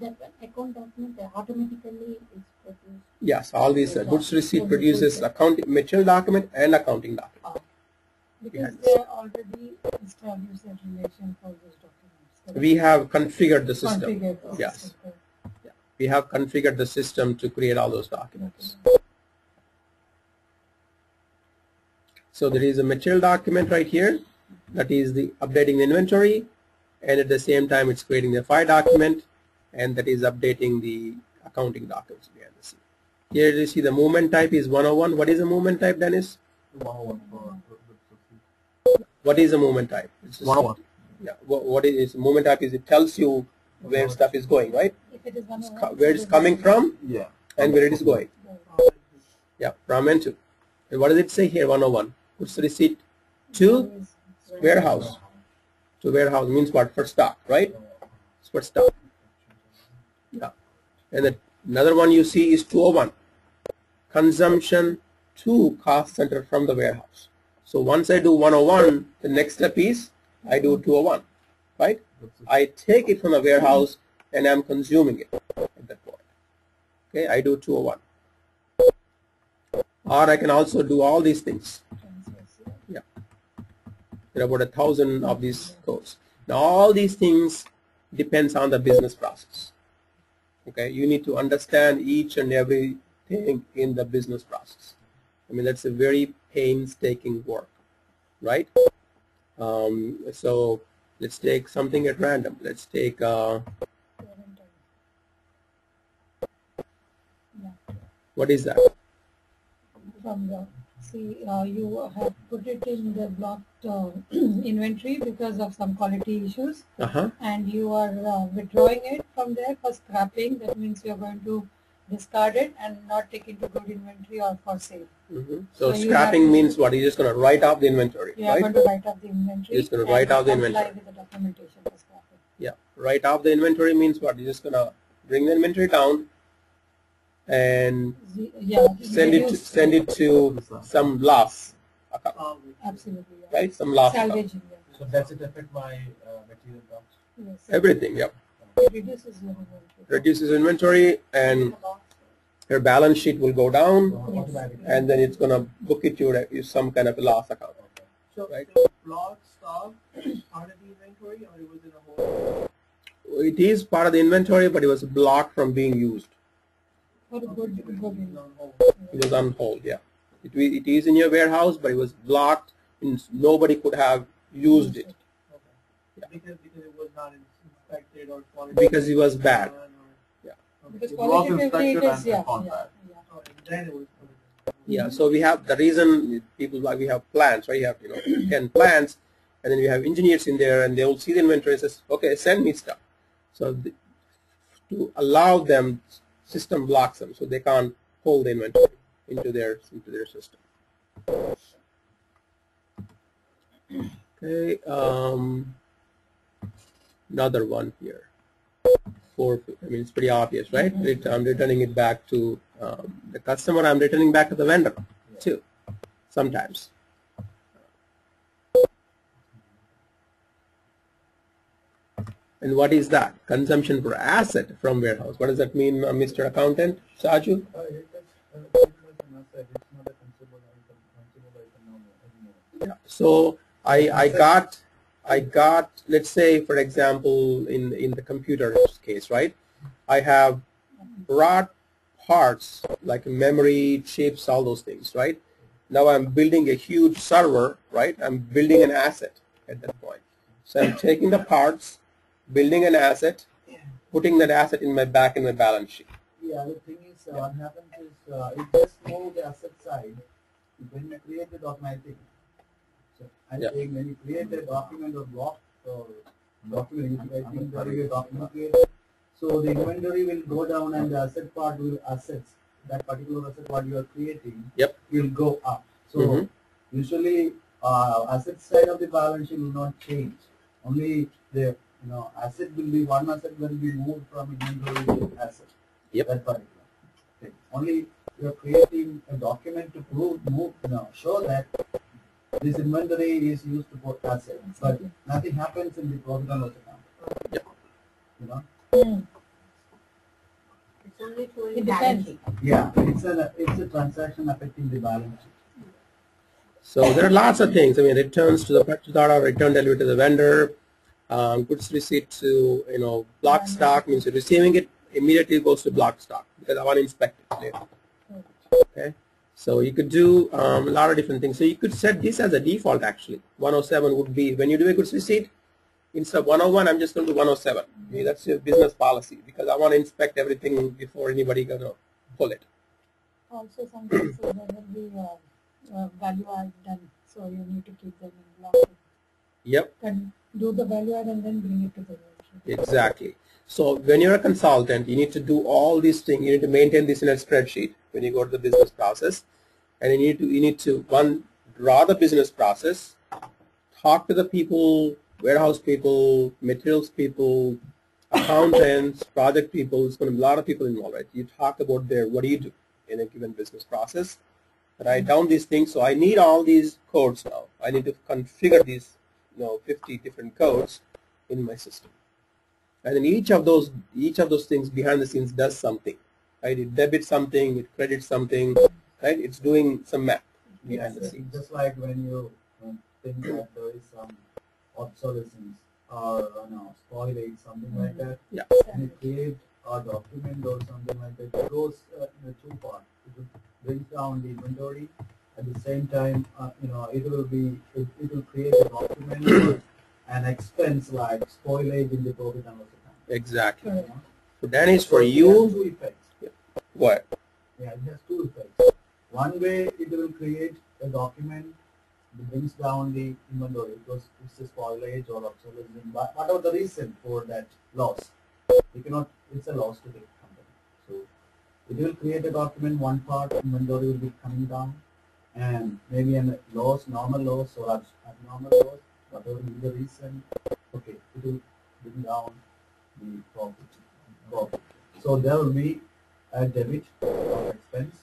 That account document automatically is produced. Yes, all these goods receipt produces material document and accounting document. Because they already established that relation for those documents. We have configured the system. Configured the Yes. system. Yeah. We have configured the system to create all those documents. So there is a material document right here that is the updating the inventory, and at the same time it's creating the file document, and that is updating the accounting documents behind the scene. Here you see the movement type is 101. What is the movement type, Dennis? 101 What is the movement type? It's 101. Yeah. What is movement type? Is it tells you where stuff is going, right? If it is one Where it's coming from, Yeah. and where it is going. Yeah, from and to. And what does it say here? 101. Goods receipt to warehouse. To warehouse means what? For stock, right? It's for stock. Yeah. And then another one you see is 201. Consumption to cost center from the warehouse. So once I do 101, the next step is I do 201, right? I take it from the warehouse and I'm consuming it at that point. Okay, I do 201. Or I can also do all these things. Yeah. There are about 1,000 of these codes. Now all these things depends on the business process. Okay, you need to understand each and everything in the business process. I mean, that's a very painstaking work, right? So let's take something at random. Let's take What is that? From the, see, you have put it in the blocked inventory because of some quality issues, and you are withdrawing it from there for scrapping. That means you are going to discard it and not take into good inventory or for sale. So scrapping means what? You're just going to write off the inventory, you are going to write off the inventory. You're just going to write off the inventory. Comply with the documentation for scrapping. Yeah, write off the inventory means what? You're just going to bring the inventory down and send it to some loss account. Absolutely. Yeah. Right, some loss Salvaging. account. So does it affect my material costs? Yes. Everything, yeah. It reduces your inventory. Reduces inventory, and your balance sheet will go down, and then it's going to book it to some kind of a loss account. So, right? so block stock is part of the inventory, or it was in a whole? It is part of the inventory, but it was blocked from being used. For good. It was on hold, yeah. It is in your warehouse, but it was blocked, and nobody could have used it. Okay. Yeah. Because it was not inspected or quality. Because it was bad. Yeah. Because It was qualitatively it inspected is, and found bad. Oh, and then it was. Yeah, so we have the reason people like we have plants, right? You have 10 plants, and then we have engineers in there, and they will see the inventory and says, okay, send me stuff. So to allow them, system blocks them, so they can't hold the inventory into their system. Okay, another one here. I mean, it's pretty obvious, right? I'm returning it back to the customer. I'm returning back to the vendor too, sometimes. And what is that? Consumption for asset from warehouse. What does that mean, Mr. Accountant, Saju? Yeah. So I got, let's say, for example, in the computer case, right? I have brought parts like memory, chips, all those things, right? Now I'm building a huge server, right? I'm building an asset at that point. So I'm taking the parts, building an asset, putting that asset in my balance sheet. Yeah, the thing is, what happens is, it just moves the asset side when you create the document. So I think when you create a document or block or document, I think there is a document created. So the inventory will go down and the asset part will that particular asset part you are creating will go up. So usually asset side of the balance sheet will not change. Only the asset will be one asset will be moved from inventory to asset. That particular thing. Only you are creating a document to show that this inventory is used to put assets, but nothing happens in the profit and loss account. It's only for It depends. Yeah, it's a transaction affecting the balance sheet. So there are lots of things. I mean, returns to the purchase order, return delivery to the vendor, goods receipt to block stock means you're receiving it immediately goes to block stock because I want to inspect it later. Okay, so you could do a lot of different things. So you could set this as a default actually. 107 would be when you do a goods receipt. Instead of 101, I'm just going to do 107. Okay, that's your business policy because I want to inspect everything before anybody gonna pull it. Also, sometimes there will be value add done, so you need to keep them in block. Yep. And do the value add and then bring it to the workshop. Exactly. So when you're a consultant, you need to do all these things. You need to maintain this in a spreadsheet when you go to the business process, and you need to draw the business process, talk to the people, warehouse people, materials people, accountants, project people. There's going to be a lot of people involved, right? You talk about what do you do in a given business process. Write down these things. So I need all these codes now. I need to configure these 50 different codes in my system. And then each of those things behind the scenes does something, right? It debits something, it credits something, right? It's doing some math behind the scenes. Just like when you think that there is some obsolescence or spoilage, something like that. Yeah. And you create a document or something like that. It goes in a two-part. It will bring down the inventory. At the same time, it will create a document for an expense like spoilage in the profit and loss account. Exactly. So that is for you. Two effects. What? Yeah, it has two effects. One way it will create a document that brings down the inventory because it's a spoilage or obsolescence, but whatever the reason for that loss, you cannot, it's a loss to the company. So it will create a document, one part inventory will be coming down, and maybe a loss, normal loss or abnormal loss, whatever is the reason, okay, it will bring down the profit. So there will be a debit or expense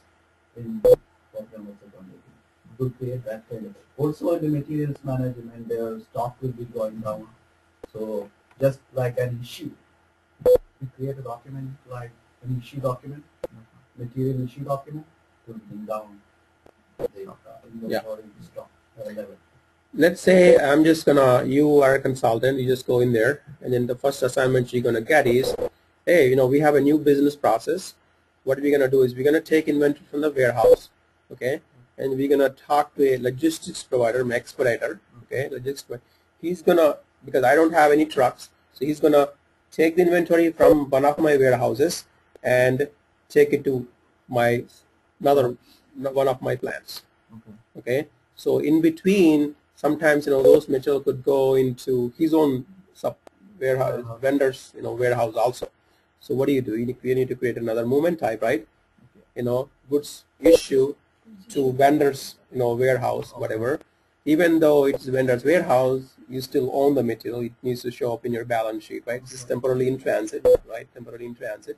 in the profit and loss accounting to create that kind of. Also in the materials management, their stock will be going down. So just like an issue, you create a document like an issue document, material issue document to bring down the inventory stock level. Let's say I'm just gonna, you are a consultant, you just go in there, and then the first assignment you're gonna get is, hey, you know, we have a new business process. What we're gonna do is we're gonna take inventory from the warehouse, okay, and we're gonna talk to a logistics provider, expediter, okay, logistics. He's gonna, because I don't have any trucks, so he's gonna take the inventory from one of my warehouses and take it to my one of my plants. Okay, so in between, sometimes, you know, those material could go into his own sub warehouse vendors, you know, warehouse also. So what do? You need to create another movement type, right? You know, goods issue to vendors, you know, warehouse, whatever. Even though it's vendor's warehouse, you still own the material. It needs to show up in your balance sheet, right? It's temporarily in transit, right? Temporarily in transit.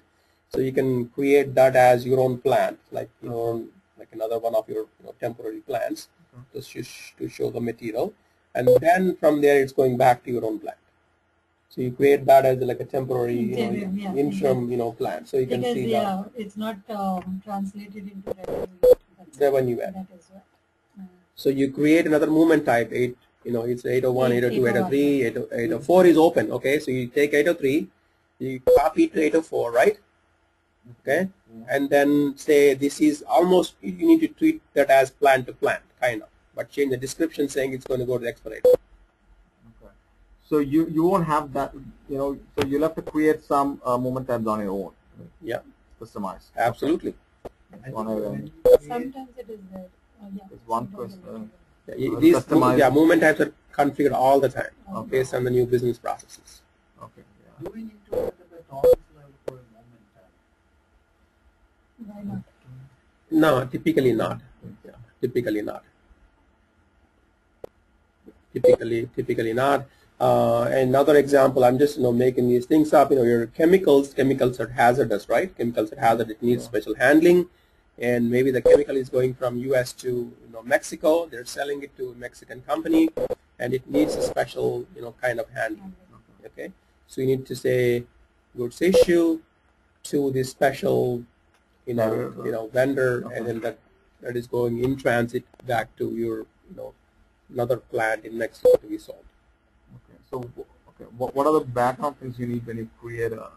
So you can create that as your own plant, like your own, like another one of your, you know, temporary plants to show the material, and then from there it's going back to your own plant. So you create that as like a temporary, you know, interim, you know, plan. So you can see that it's not translated into revenue yet. That is what. So you create another movement type. You know, it's 801, 802, 803, 804 is open. Okay, so you take 803, you copy to 804, right? Okay, and then say this is almost, you need to treat that as plant to plant, kind of, but change the description saying it's going to go to the expediter. Okay. So you won't have that, you know, so you'll have to create some movement tabs on your own. Yeah. Customized. Absolutely. Sometimes it is there. Yeah. It's one question. These movement types are configured all the time based on the new business processes. Okay. Do we need to set up a tolerance level for a movement tab? Why not? No, typically not. Yeah, typically not. Typically not. Another example, I'm just, you know, making these things up. You know, your chemicals are hazardous, right? Chemicals are hazardous. It needs special handling, and maybe the chemical is going from U.S. to, you know, Mexico. They're selling it to a Mexican company, and it needs a special, you know, kind of handling. Okay, so you need to say goods issue to this special, you know, vendor, and then that is going in transit back to your, you know, another plant in Mexico to be sold. Okay. So, okay, what are the background things you need when you create a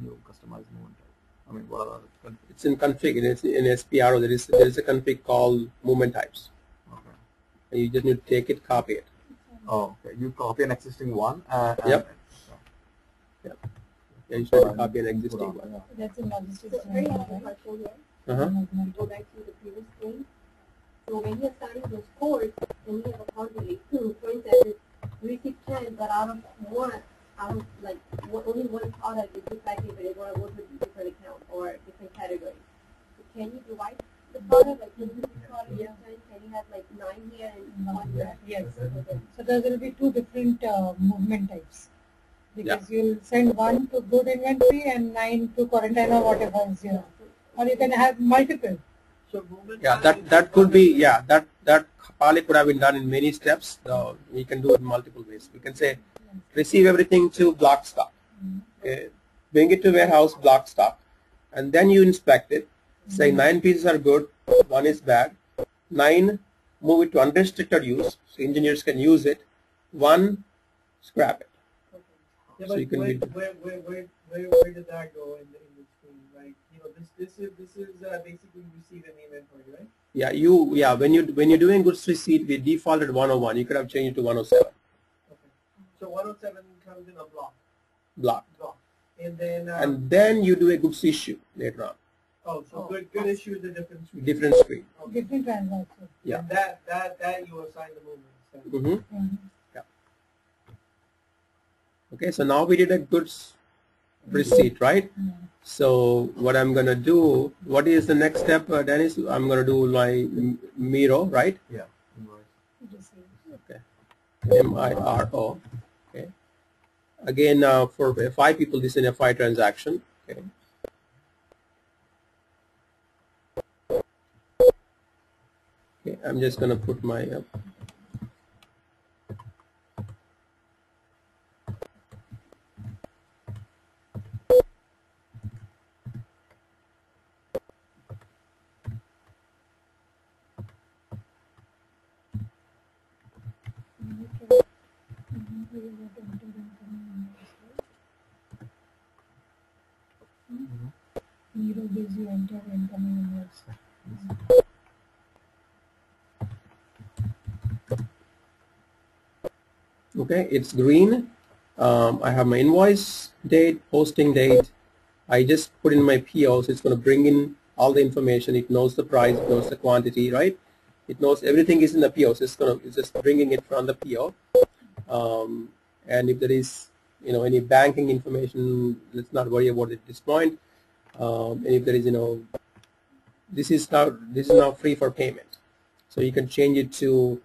new customized movement type? I mean, what are the configs? It's in config. In SPRO, there is a config called movement types. Okay. And you just need to take it, copy it. Oh, okay. You copy an existing one. Yep. Yep. Yeah, you should copy an existing one. That's in logistics. So I have a question here. Go back to the previous thing. So when you're starting those codes, and you have a quantity two, for instance, you receive 10, but out of like only one product is defective, but it want to go to a different account or different category. So can you divide the product? Like, can you do this product? Yeah. Can you have like 9 here and 1 here? Yes. Okay. So there will be two different movement types. Because you'll send one to good inventory and 9 to quarantine or whatever is here. Or you can have multiple. So movement. Yeah, that could be, that probably could have been done in many steps. We can do it in multiple ways. We can say receive everything to block stock. Okay, bring it to warehouse, block stock, and then you inspect it. Say 9 pieces are good, 1 is bad. 9, move it to unrestricted use, so engineers can use it. 1, scrap it. Yeah, So but you can where did that go in between? Like, you know, this is basically receive an inventory, right? Yeah, when you're doing goods receipt, we defaulted 101. You could have changed it to 107. Okay. So 107 comes in a block. Block. And then And then you do a goods issue later on. Oh, so good issue is a different screen. Different screen. Okay. Different transaction. Yeah. And that you assign the movements. Mm-hmm. Mhm. Yeah. Okay, so now we did a goods receipt, right? Mhm. So what I'm gonna do, what is the next step, Dennis? I'm gonna do my Miro, right? Yeah. Receive. Okay. MIRO. Okay. Again, for 5 people, this is an FI transaction. Okay. Okay. I'm just gonna put my Zero gives you enter incoming invoice. okay, it's green. I have my invoice date, posting date. I just put in my PO, so it's going to bring in all the information. It knows the price, it knows the quantity, right? It knows everything is in the PO, so it's just bringing it from the PO. And if there is, any banking information, let's not worry about it at this point. And if there is, this is now free for payment. So you can change it to,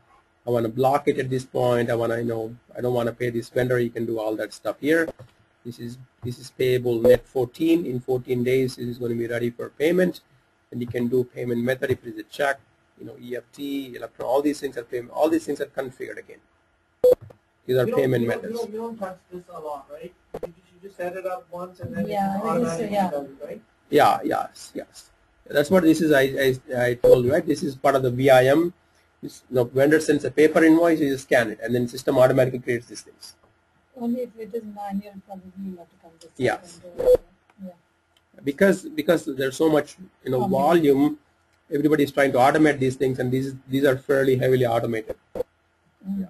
I want to block it at this point. I don't want to pay this vendor. You can do all that stuff here. This is payable net 14. In 14 days, this is going to be ready for payment, and you can do payment method if it is a check, EFT, electron. All these things are payment. All these things are configured again. These are payment methods. You don't touch this a lot, right? You just set it up once and then Yeah, it automatically does it, right? Yeah, yes. That's what this is. I told you, right? This is part of the VIM. Vendor sends a paper invoice, you just scan it, and then system automatically creates these things. Only if it is manual, probably you have to come to Yes. Yeah. Because there's so much volume, everybody is trying to automate these things, and these are fairly heavily automated. Mm.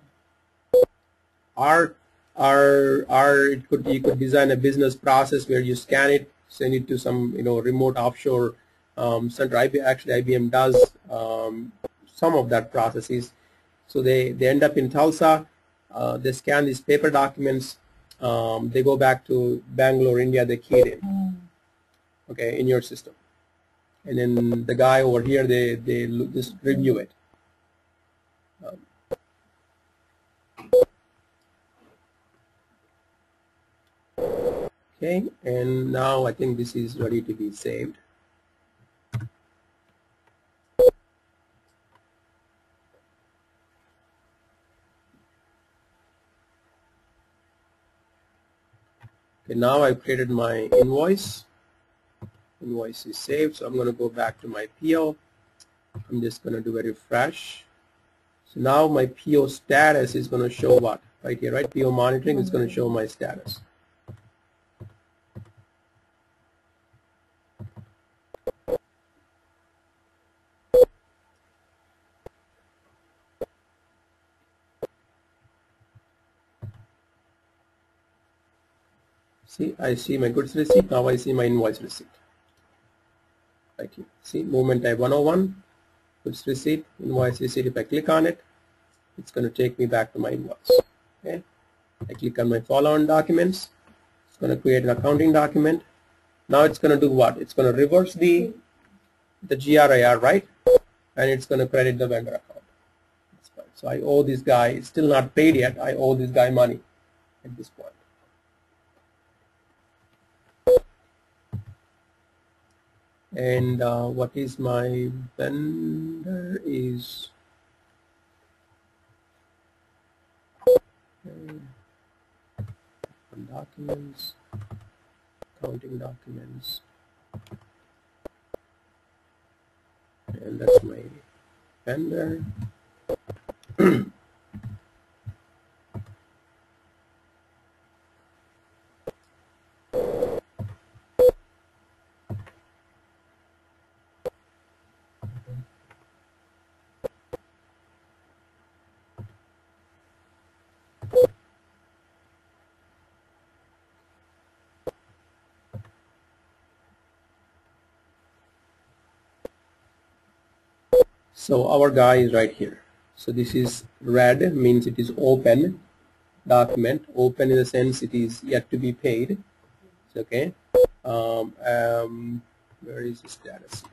You could design a business process where you scan it, send it to some remote offshore center. Actually, IBM does some of that processes. So they end up in Tulsa. They scan these paper documents. They go back to Bangalore, India. They key it in, okay, in your system, and then the guy over here they just review it. Okay, and now I think this is ready to be saved. Okay, now I've created my invoice. Invoice is saved, so I'm going to go back to my PO. I'm just going to do a refresh. So now my PO status is going to show what? Right here, right? PO monitoring is going to show my status. See, I see my goods receipt. Now I see my invoice receipt. Right here. See, movement type 101, goods receipt, invoice receipt. If I click on it, it's going to take me back to my invoice. Okay. I click on my follow-on documents. It's going to create an accounting document. Now it's going to do what? It's going to reverse the GRIR, right? And it's going to credit the vendor account. So I owe this guy. It's still not paid yet. I owe this guy money at this point. And what is my vendor is documents, accounting documents, and that's my vendor. So our guy is right here. So this is red, means it is open document. Open in the sense it is yet to be paid. It's okay. Where is the status here?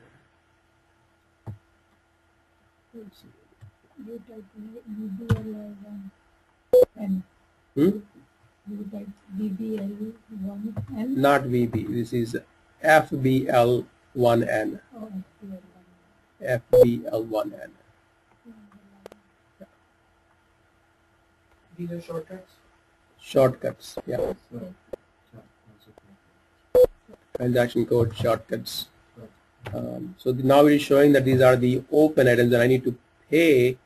You type BBL1N. Hmm? You type BBL1N. Not VB. This is FBL1N. Oh, FBL1N. These are shortcuts. Shortcuts. Yeah. Transaction code shortcuts. So now it is showing that these are the open items, and I need to pay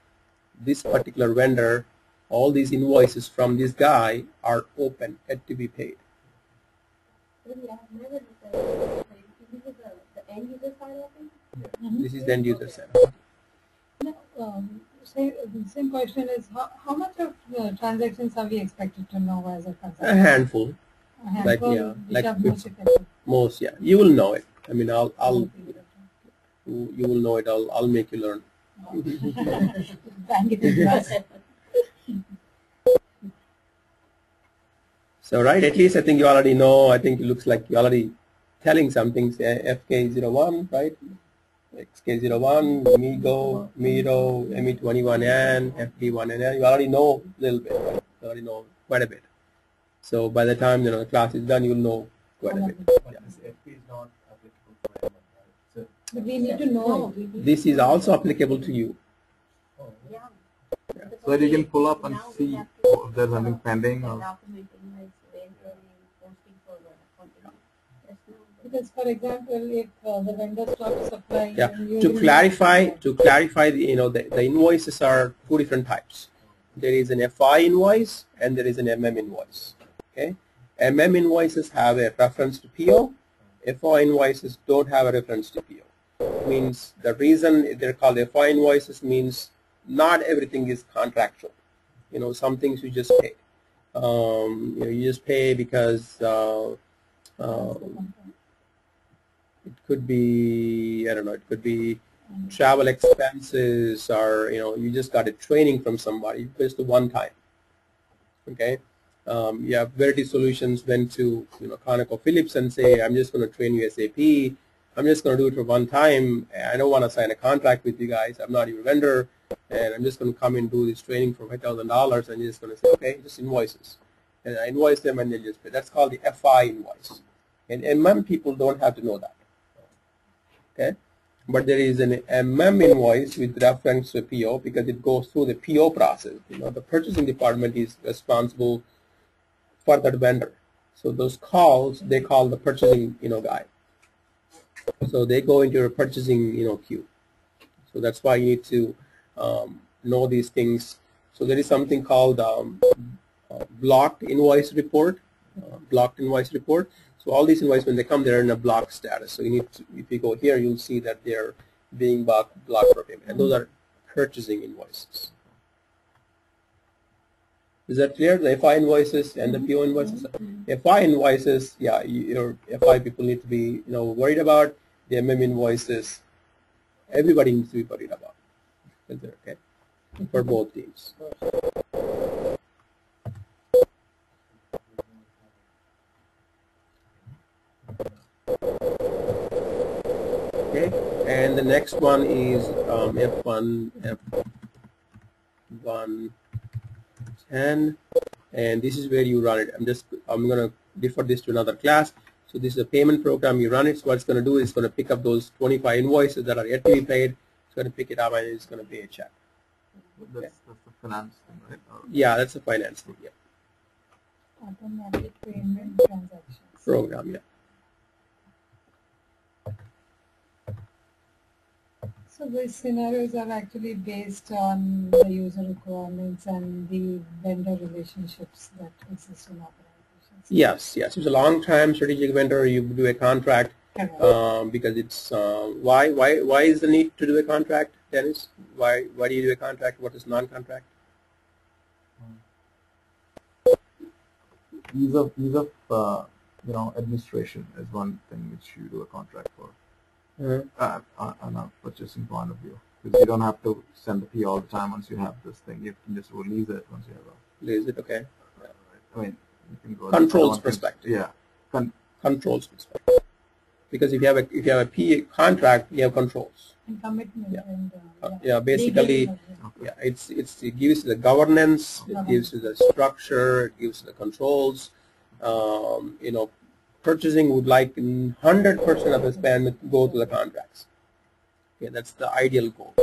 this particular vendor. All these invoices from this guy are open, yet to be paid. Really, I have never looked at it. This is the end user side open? This is the end user side. No, the same question is how much of transactions are we expected to know as a A transaction? handful, A handful, yeah, which like are most effective. most. Yeah, you will know it. I mean, you will know it. I'll make you learn. Bang it in glass. So right, at least I think you already know. I think it looks like you already telling something. Say FK01, right? XK01, MIGO, MIRO, ME21N, FP1N. You already know a little bit, right? You already know quite a bit. So by the time the class is done, you'll know quite a bit. Yeah. This FP is not applicable for everyone, right? So, But we need to know. This is also applicable to you. Yeah. so that you can pull up and Now we see have to, if there's anything pending or. document invoice, posting for the content. Yes, no. Because, for example, if the vendor stops supplying, Yeah. then you To will- clarify, the invoices are two different types. There is an FI invoice and there is an MM invoice. Okay. MM invoices have a reference to PO. FI invoices don't have a reference to PO. Means the reason they're called FI invoices means not everything is contractual. Some things you just pay. You just pay because it could be, I don't know, it could be travel expenses, or you just got a training from somebody just the one time. Okay. Yeah, Verity Solutions went to ConocoPhillips and say, I'm just going to train you SAP. I'm just going to do it for one time. I don't want to sign a contract with you guys. I'm not your vendor, and I'm just going to come and do this training for $5,000, and you're just going to say, okay, just invoices. And I invoice them and they just pay. That's called the FI invoice. And MM people don't have to know that. Okay. But there is an MM invoice with reference to PO because it goes through the PO process. The purchasing department is responsible for that vendor. So those calls, they call the purchasing, guy. So they go into your purchasing, queue. So that's why you need to know these things. So there is something called blocked invoice report. So all these invoices, when they come, they're in a block status. So you need to, if you go here, you'll see that they're being blocked for payment. And those are purchasing invoices. Is that clear? The FI invoices and the PO invoices. FI invoices, yeah, your FI people need to be worried about. The MM invoices, everybody needs to be worried about. Okay, for both teams. Okay, and the next one is F1, F110, and this is where you run it. I'm going to defer this to another class. So this is a payment program. You run it. So what it's going to do is it's going to pick up those 25 invoices that are yet to be paid. It's going to pick it up and it's going to pay a check. That's the finance thing, right? Or Yeah, that's a finance thing. Yeah. Automatic payment transactions. Program. Yeah. So these scenarios are actually based on the user requirements and the vendor relationships that exist in organizations. Yes. It's a long-term strategic vendor. You do a contract because it's why is the need to do a contract, Dennis? Why do you do a contract? What is non-contract? ease of administration is one thing which you do a contract for on a purchasing point of view. Because you don't have to send the P all the time once you have this thing. You can just release it once you have a. Release it, okay. I mean, you can go Controls perspective. Yeah. Controls perspective. Because if you have a P contract, you have controls. And commitment. Yeah. And, Yeah, basically, yeah, it gives you the governance, it gives you the structure, it gives you the controls. You know, purchasing would like 100% of the spend go to the contracts. Yeah, that's the ideal goal.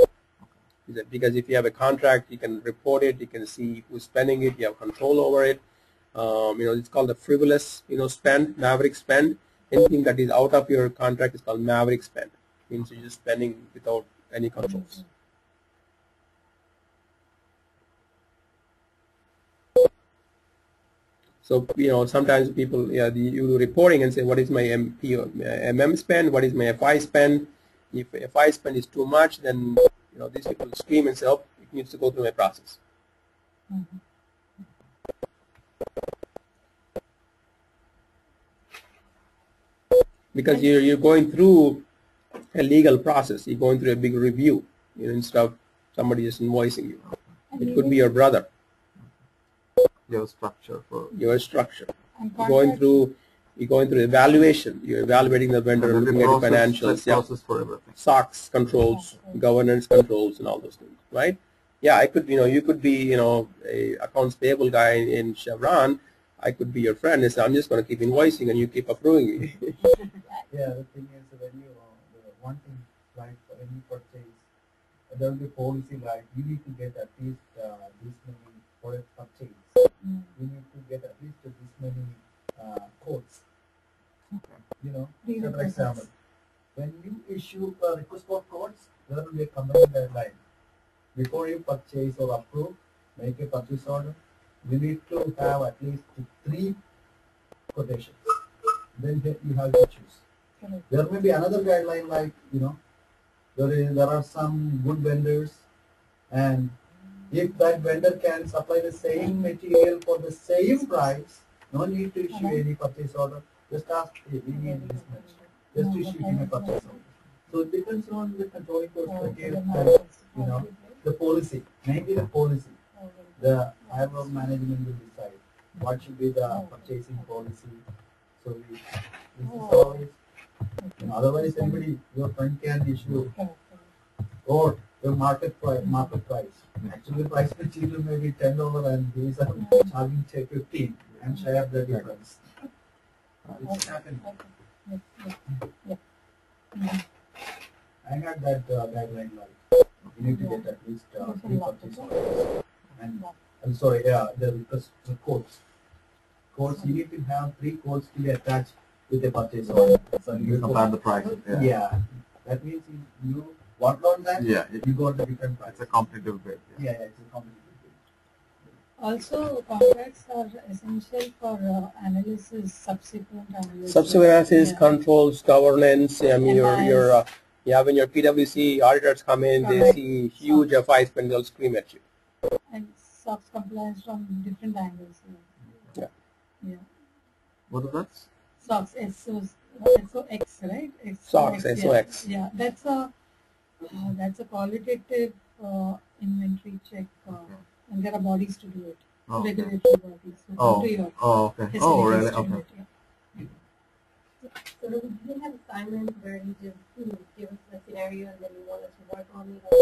Because if you have a contract, you can report it, you can see who's spending it, you have control over it. You know, it's called the frivolous, you know, spend, maverick spend. Anything that is out of your contract is called maverick spend. Means you're just spending without any controls. So, you know, sometimes people, yeah, you do reporting and say, what is my MM spend? What is my FI spend? If FI spend is too much, then, you know, these people scream and say, oh, it needs to go through my process. Because you're going through a legal process. You're going through a big review, you know, instead of somebody just invoicing you. It could be your brother. Your structure for your structure. You're going through evaluation. You're evaluating the vendor, looking at the financials, process for everything. SOX controls, governance controls, and all those things, right? Yeah, I could, you know, you could be, you know, a accounts payable guy in Chevron. I could be your friend and say, I'm just going to keep invoicing and you keep approving me. Yeah, the thing is when you one thing like for any purchase, there will be policy like you need to get at least this many for a purchase. You need to get at least this many codes. You know, so for example, when you issue a request for codes, there will be a company deadline. Before you purchase or approve, make a purchase order, you need to have at least 3 quotations. Then you have to choose. There may be another guideline like, you know, there are some good vendors, and if that vendor can supply the same material for the same price, no need to issue any purchase order. Just ask, hey, we need this much. Just issue him a purchase order. So it depends on the controlling perspective, you know, the policy, mainly the policy. The higher management will decide what should be the purchasing policy. So this is always, you know, otherwise anybody, your friend can issue or the market price. Actually, the price material may be $10 and these are charging say 15 and share the difference. It's happening. I had that guideline like you need to get at least 3 purchase orders. And I'm sorry, yeah, the codes. Codes, you need to have 3 codes to be attached with the purchase order. So you compare the price. Yeah. That means you worked on that. Yeah. You got the different price. It's a competitive bid. Yeah, it's a competitive bid. Also, contracts are essential for analysis, subsequent analysis. Subsequent analysis, controls, governance. I mean, when your PwC auditors come in, they see huge FI spend, they'll scream at you. And SOX compliance from different angles. Yeah. What is that? SOX, SOX, right? SOX, SOX. Yeah, that's a qualitative inventory check, and there are bodies to do it, regulatory bodies. Okay. Oh, really? Okay. So do you have assignments where you just give us a scenario and then you want us to work on it, or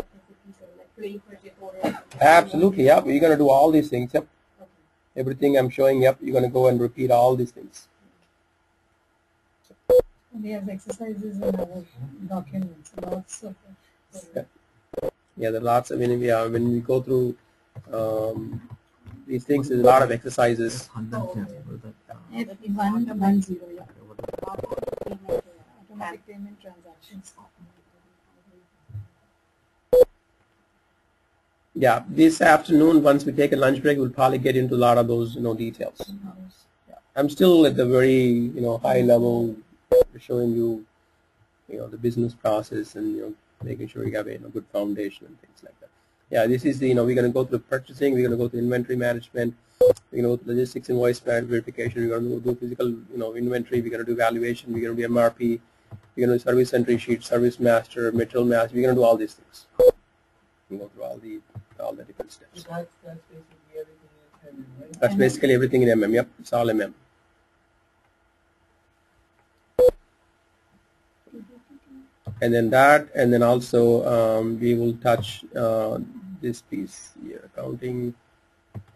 like creating purchase orders? Absolutely, yep. You're going to do all these things, yep. Okay. Everything I'm showing, yep, you're going to go and repeat all these things. And we have exercises in our documents, lots of it. Yeah, there are lots of, when we go through these things, there's a lot of exercises. F110, yeah. Automatic payment transactions. Yeah, this afternoon, once we take a lunch break, we'll probably get into a lot of those, details. Yeah. I'm still at the very, high level, showing you, the business process and, making sure you have a good foundation and things like that. Yeah, this is the, we're going to go through purchasing, we're going to go through inventory management, we're going to go through logistics invoice verification, we're going to do physical, inventory, we're going to do valuation, we're going to do MRP, we're going to do service entry sheet, service master, material master, we're going to do all these things. and go through all the different steps. So that's basically everything in MM, right? That's basically everything in MM. Yep, it's all MM. And then that, and then also we will touch this piece here, accounting,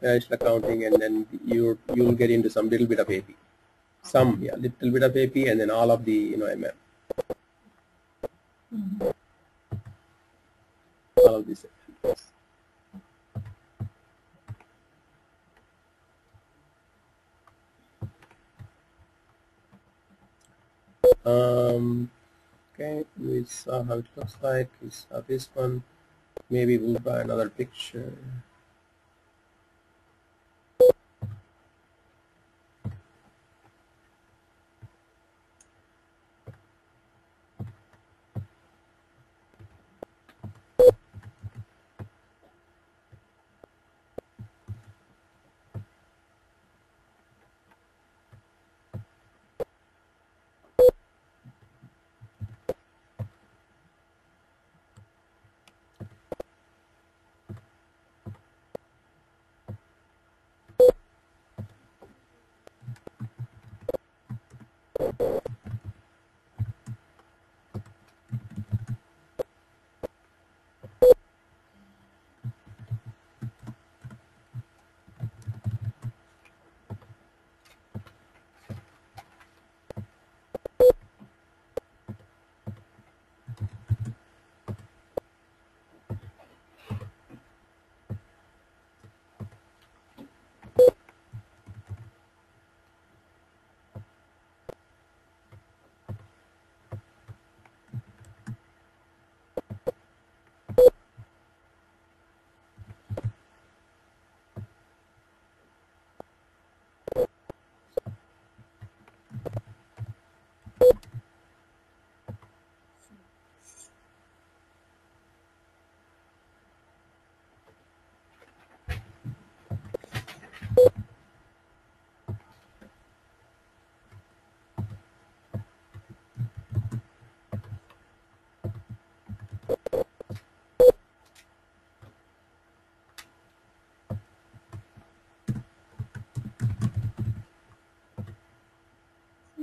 financial accounting, and then you'll get into some little bit of AP, little bit of AP, and then all of the MM. All of these. Okay, we saw how it looks like. We saw this one. Maybe we'll buy another picture.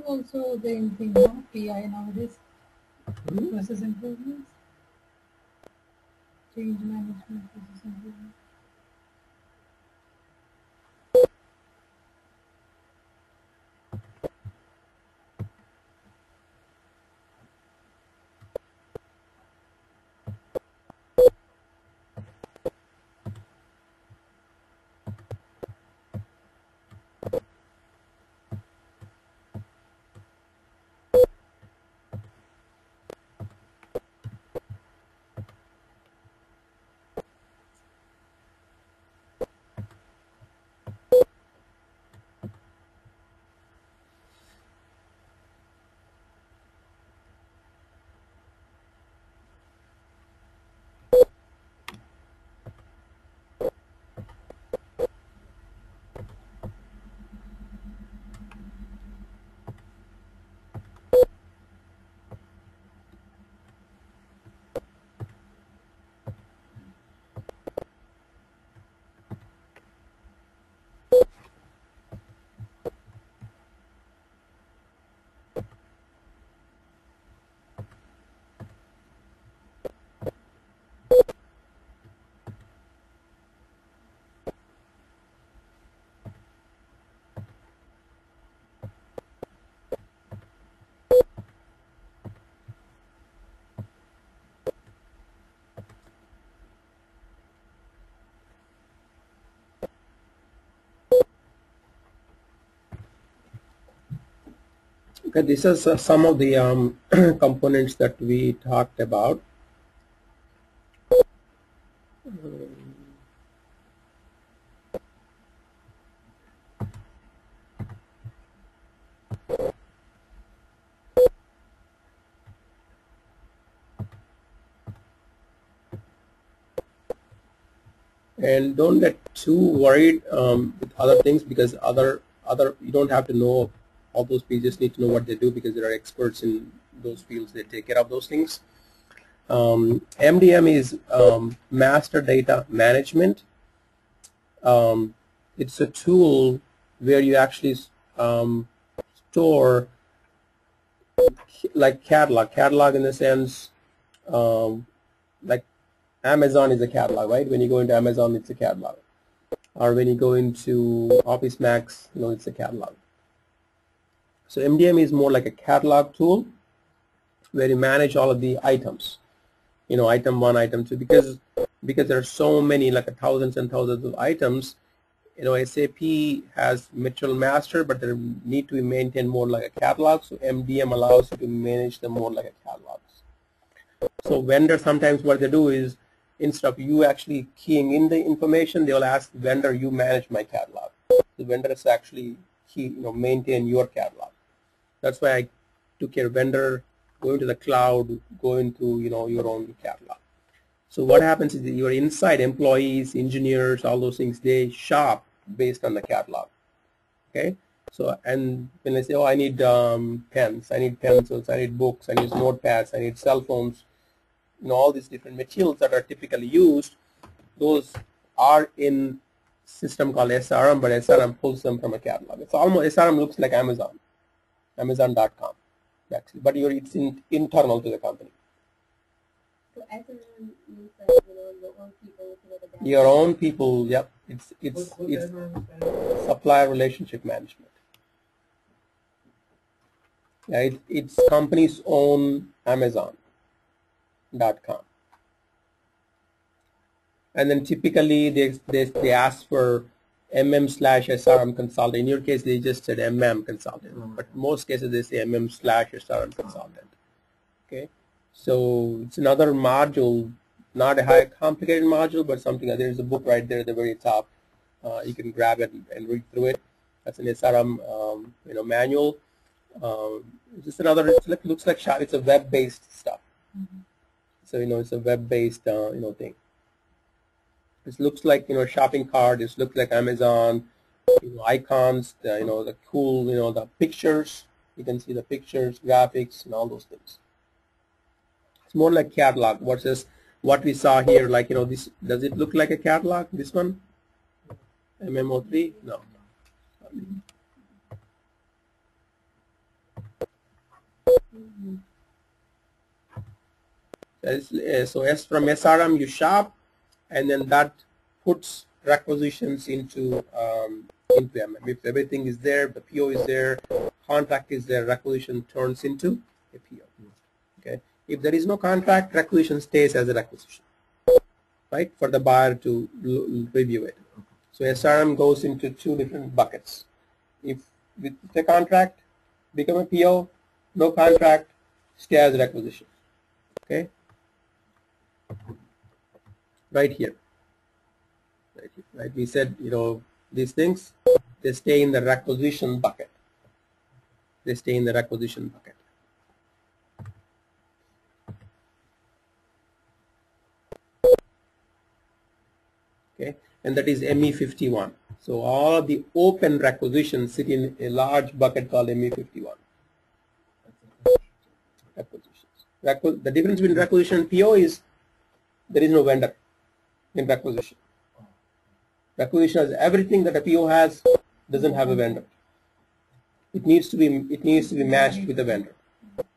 Also the thing, no? PI nowadays, process improvements, change management, process improvement. Okay, this is some of the components that we talked about. And don't get too worried with other things, because other you don't have to know all those. You just need to know what they do, because there are experts in those fields that take care of those things. MDM is Master Data Management. It's a tool where you actually store like catalog in the sense like Amazon is a catalog, right? When you go into Amazon, it's a catalog. Or when you go into Office Max, it's a catalog. So MDM is more like a catalog tool where you manage all of the items. Item 1, item 2, because there are so many, like thousands and thousands of items. SAP has material master, but they need to be maintained more like a catalog. So MDM allows you to manage them more like a catalog. So vendor, sometimes what they do is, instead of you actually keying in the information, they'll ask the vendor, you manage my catalog. The vendor is actually maintain your catalog. That's why I took care of vendor, going to the cloud, going to your own catalog. So what happens is that your inside employees, engineers, all those things, they shop based on the catalog. Okay. So, and when I say, oh, I need pens, I need pencils, I need books, I need notepads, I need cell phones, all these different materials that are typically used, those are in system called SRM, but SRM pulls them from a catalog. It's almost, SRM looks like Amazon, Amazon.com actually, but it's internal to the company. So SRM means that, your own people, your own people, yep. It's supplier relationship management. Yeah, it's company's own Amazon.com. And then typically they ask for MM/SRM consultant. In your case, they just said MM consultant, but most cases they say MM/SRM consultant. Okay, so it's another module, not a high complicated module, but something. There's a book right there at the very top. You can grab it and read through it. That's an SRM manual. Just another. It looks like it's a web-based stuff. Mm-hmm. So it's a web-based thing. This looks like shopping cart. This looks like Amazon. Icons. The cool. The pictures. You can see the pictures, graphics, and all those things. It's more like catalog versus what we saw here. Like this. Does it look like a catalog? This one. MMO3? No. So as from SRM you shop, and then that puts requisitions into MM. If everything is there, the PO is there, contract is there, requisition turns into a PO. Okay. If there is no contract, requisition stays as a requisition, right? For the buyer to review it. So SRM goes into two different buckets. If with the contract, become a PO, no contract, stay as a requisition. Okay. Right here. Right. We said, these things, they stay in the requisition bucket. They stay in the requisition bucket. Okay. And that is ME51. So all of the open requisitions sit in a large bucket called ME51. Requisitions. The difference between requisition and PO is there is no vendor in requisition. Requisition has everything that a PO has, doesn't have a vendor. It needs to be matched with a vendor.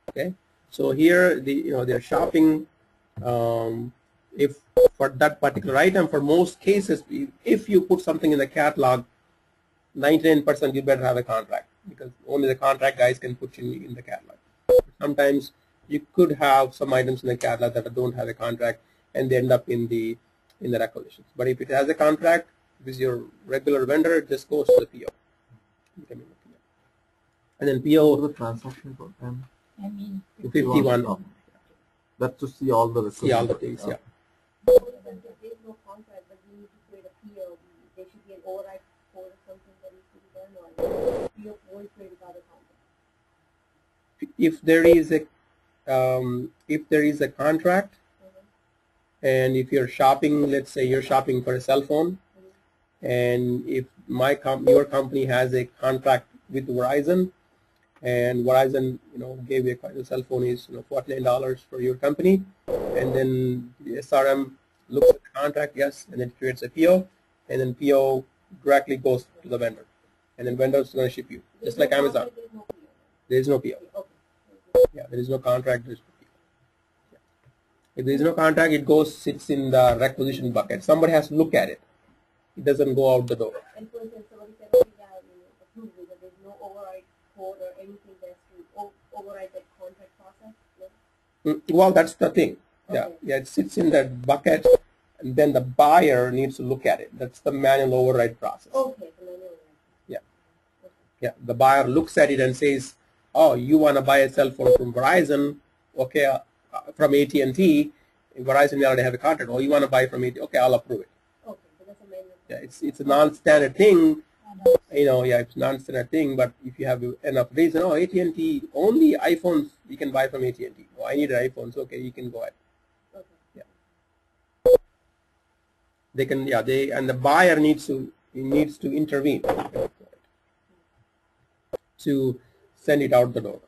Okay. So here they're shopping. If for that particular item, for most cases, if you put something in the catalog, 99% you better have a contract, because only the contract guys can put you in the catalog. Sometimes you could have some items in the catalog that don't have a contract and they end up in the requisitions. But if it has a contract with your regular vendor, it just goes to the PO. And then PO the transaction for them. 51. That's to see all the things. Yeah. There is no contract, but you need to create a PO. There should be an override code or something that needs to be done, or PO won't create without a contract. If there is a contract, and if you're shopping, let's say you're shopping for a cell phone, and if your company has a contract with Verizon, and Verizon, gave you a cell phone is $49 for your company, and then the SRM looks at the contract, yes, and then creates a PO, and then PO directly goes to the vendor, and then vendor is going to ship you, just like Amazon. There is no PO. Yeah, there is no contract. There is no PO. Yeah. If there is no contract, it sits in the requisition bucket. Somebody has to look at it. It doesn't go out the door. And for instance, somebody said, okay, yeah, approved it, but there's no override code or anything that's to override that contract process? No? Well, that's the thing. Okay. Yeah, it sits in that bucket, and then the buyer needs to look at it. That's the manual override process. Okay, the manual override. Yeah. Yeah, the buyer looks at it and says, oh, you want to buy a cell phone from Verizon, okay, from AT&T. Verizon, we already have a contract. Oh, you want to buy from AT&T? Okay, I'll approve it. Okay, so that's a manual. Yeah, it's a non-standard thing. Yeah, it's a non-standard thing, but if you have enough reason, oh, AT&T, only iPhones you can buy from AT&T. Oh, I need an iPhone, so okay, you can go ahead. Okay. Yeah. They can, yeah, and the buyer needs to intervene to send it out the door.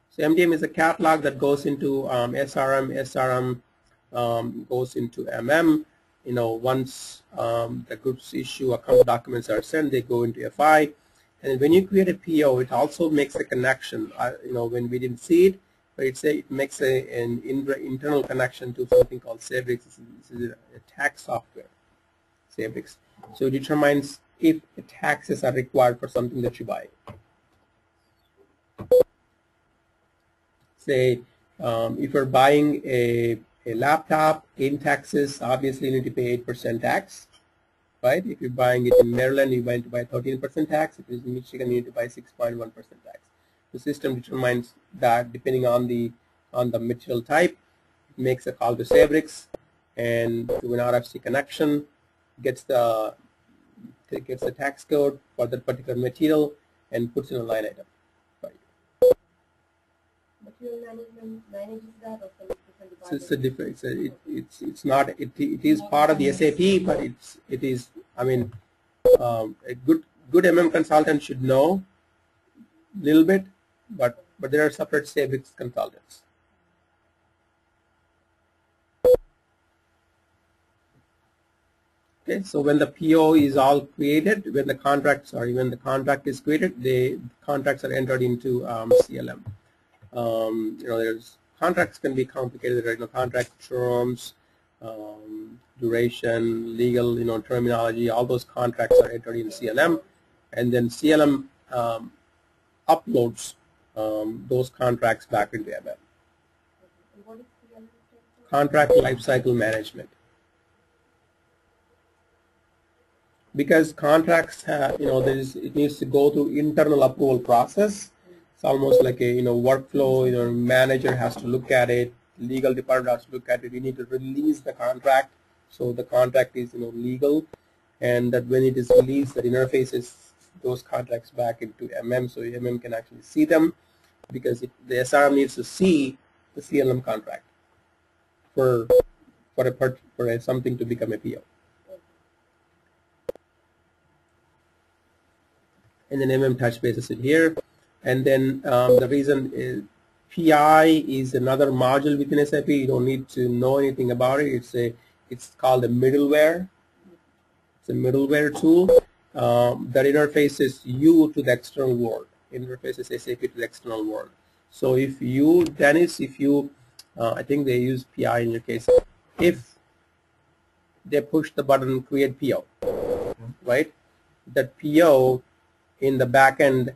So MDM is a catalog that goes into SRM. SRM goes into MM. Once the goods issue account documents are sent, they go into FI. And when you create a PO, it also makes a connection. When we didn't see it, but it makes an internal connection to something called Sabrix. This is a tax software, Sabrix. So it determines if the taxes are required for something that you buy. Say, if you're buying a laptop in Texas, obviously you need to pay 8% tax, right? If you're buying it in Maryland, you need to buy 13% tax. If it's in Michigan, you need to buy 6.1% tax. The system determines that depending on the material type. It makes a call to Sabrix and to an RFC connection, gets the tax code for that particular material and puts in a line item. Material management manages that, or some different So it's a different. It's not. It is part of the SAP, but it is. I mean, a good MM consultant should know a little bit, but there are separate Sabrix consultants. Okay, so when the PO is all created, when the contract is created, the contracts are entered into CLM. There's contracts can be complicated. There are contract terms, duration, legal, terminology. All those contracts are entered in CLM, and then CLM uploads those contracts back into MM. What is CLM? Contract lifecycle management. Because contracts have, it needs to go through internal approval process. It's almost like a workflow. Manager has to look at it, legal department has to look at it. You need to release the contract, so the contract is legal, and that when it is released, that interfaces those contracts back into MM, so MM can actually see them, because the SRM needs to see the CLM contract for something to become a PO. And then MM touch bases it here. And then the reason is PI is another module within SAP. You don't need to know anything about it. It's called a middleware. It's a middleware tool that interfaces you to the external world. Interfaces SAP to the external world. So if you, Dennis, I think they use PI in your case. If they push the button create PO, right? That PO in the back end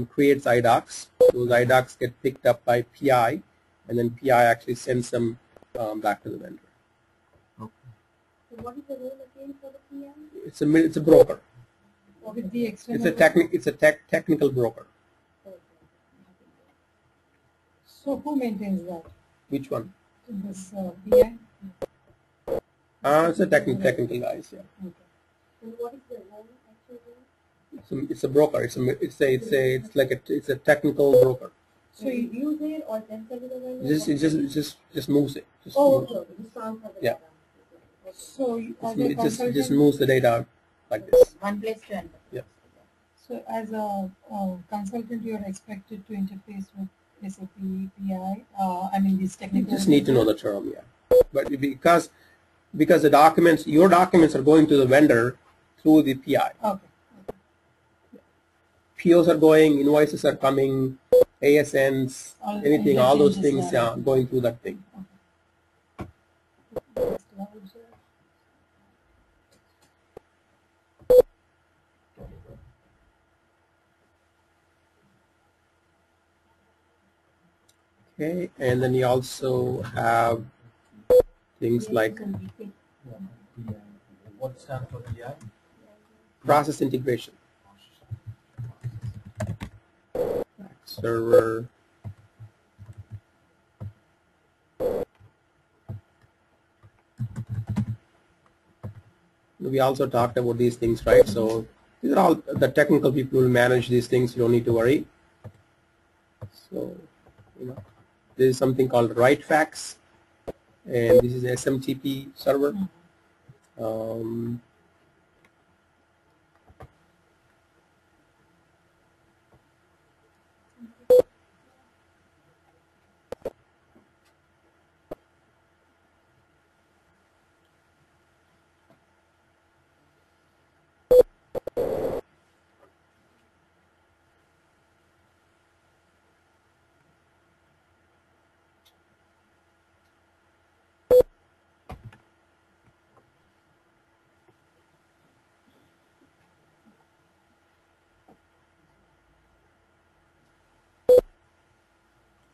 creates IDOCs. Those IDOCs get picked up by PI, and then PI actually sends them back to the vendor. So what is the role again for the PI? It's a broker. With the external. It's a technical broker. So who maintains that? Which one? This BI? It's a technical guys. Yeah. Okay. And what is the role actually? It's a broker. It's a technical broker. So you use it or then send it to the vendor? Just moves it. Just Oh, moves. okay. Just transfer the Yeah. data. Okay. So as a It consultant, just moves the data like this. One place to another. Yeah. so as a consultant, you are expected to interface with SAP PI. I mean, these You technical. just need to know the term, yeah. But because the documents, your documents are going to the vendor through the PI. Okay. POs are going, invoices are coming, ASNs, anything, all those things are going through that thing. Okay, and then you also have things like What stands for PI? process integration, server. We also talked about these things, right? So these are all the technical people will manage these things. You don't need to worry. So, there is something called write fax, and this is SMTP server.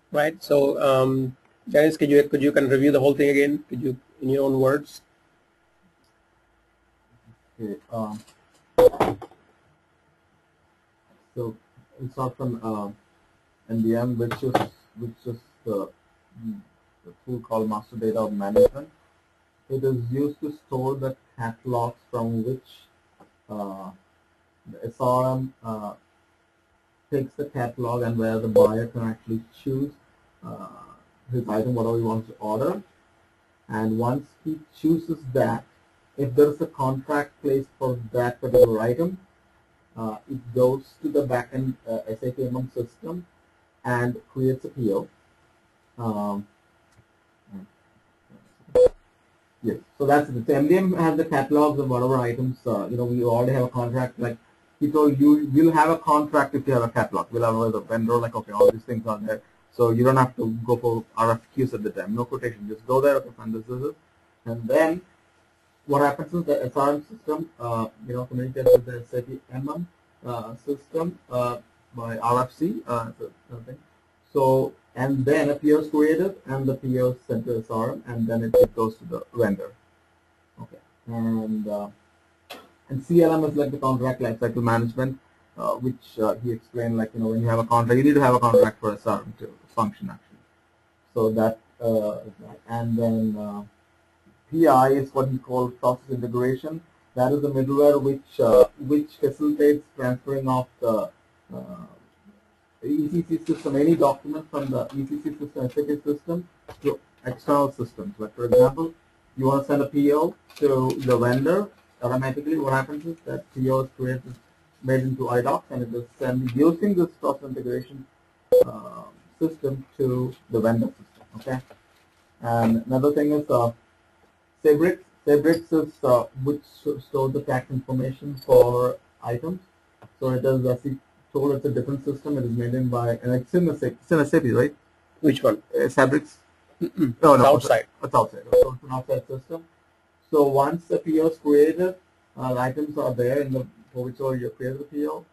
Right. So, Dennis, could you kind of review the whole thing again? Could you, in your own words? Okay. So we start from MDM, which is the tool called Master Data Management. It is used to store the catalogs from which the SRM takes the catalog and where the buyer can actually choose his item, whatever he wants to order. And once he chooses that, if there is a contract placed for that particular item, it goes to the backend SAP MM system and creates a PO. Yes, so that's it. So MDM has the catalogs of whatever items. We already have a contract. Like he told you, we'll have a contract if you have a catalog. We'll have a vendor. Like, okay, all these things are there, so you don't have to go for RFQs at the time. No quotation. Just go there. Okay, fine. This is it. And then what happens is the SRM system, communicates with the SAP MM system by RFC. So, and then a PO is created and the PO is sent to SRM and then it goes to the vendor. Okay. And CLM is like the contract lifecycle management, which he explained, like, when you have a contract, you need to have a contract for SRM to function actually. So that, and then PI is what we call process integration. That is the middleware which facilitates transferring of the ECC system, any document from the ECC system, SAP system, to external systems. Like, for example, you want to send a PO to the vendor. Automatically, what happens is that PO is created, made into iDocs, and it is sent using this process integration system to the vendor system. Okay. And another thing is Sabrix. Sabrix is which stores the tax information for items. So it is, as he told, it's a different system. It is maintained by, and it's in SAP, right? Which one? Sabrix. No, it's outside. It's outside. So it's an outside system. So once the PO is created, the items are there in the for which you create the PO.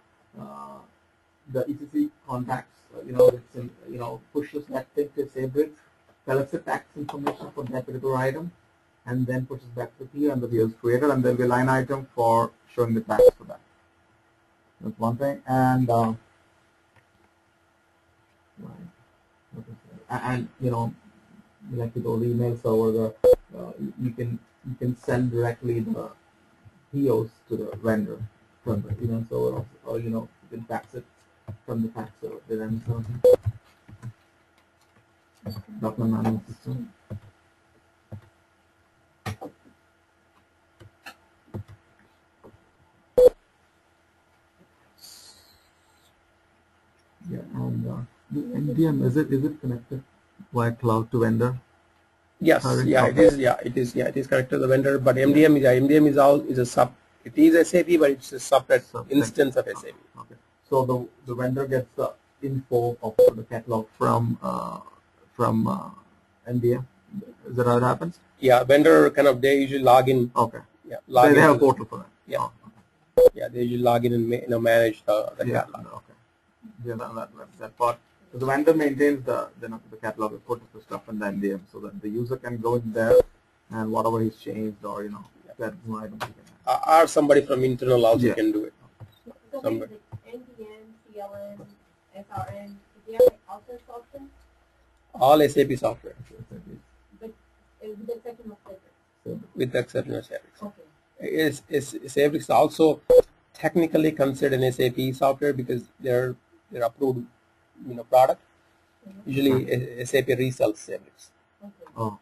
The ECC contacts, it's in, pushes that thing to Sabrix, collects the tax information for that particular item, and then pushes back to the PO, and the PO is created, and there'll be a line item for showing the tax for that. That's one thing, and like with all the emails over the, you can send directly the POs to the vendor from the, or you can fax it from the fax server. Did I miss something? document management system. Yeah, and the MDM, is it connected via cloud to vendor? Yes, Hiring yeah, software? it is connected to the vendor, but MDM is a sub. It is SAP, but it's a separate instance of SAP. Okay. So the vendor gets the info of the catalog from MDM. Is that how it happens? Yeah, vendor kind of they usually log in. Okay. Yeah, They have a portal for that. Yeah. Oh, okay. Yeah, they usually log in and manage the catalog. Okay. Yeah, that part. So the vendor maintains the catalog and puts the stuff in the MDM so that the user can go in there and whatever he's changed or that items he can have. Or somebody from internal also can do it. So Somebody. NDM, CLM, SRM, do you have like outside software? All SAP software But with the exception of Citrix. with the exception of Citrix. Okay. Citrix also technically considered an SAP software because they're approved product. Usually SAP resells Citrix. Okay. Oh.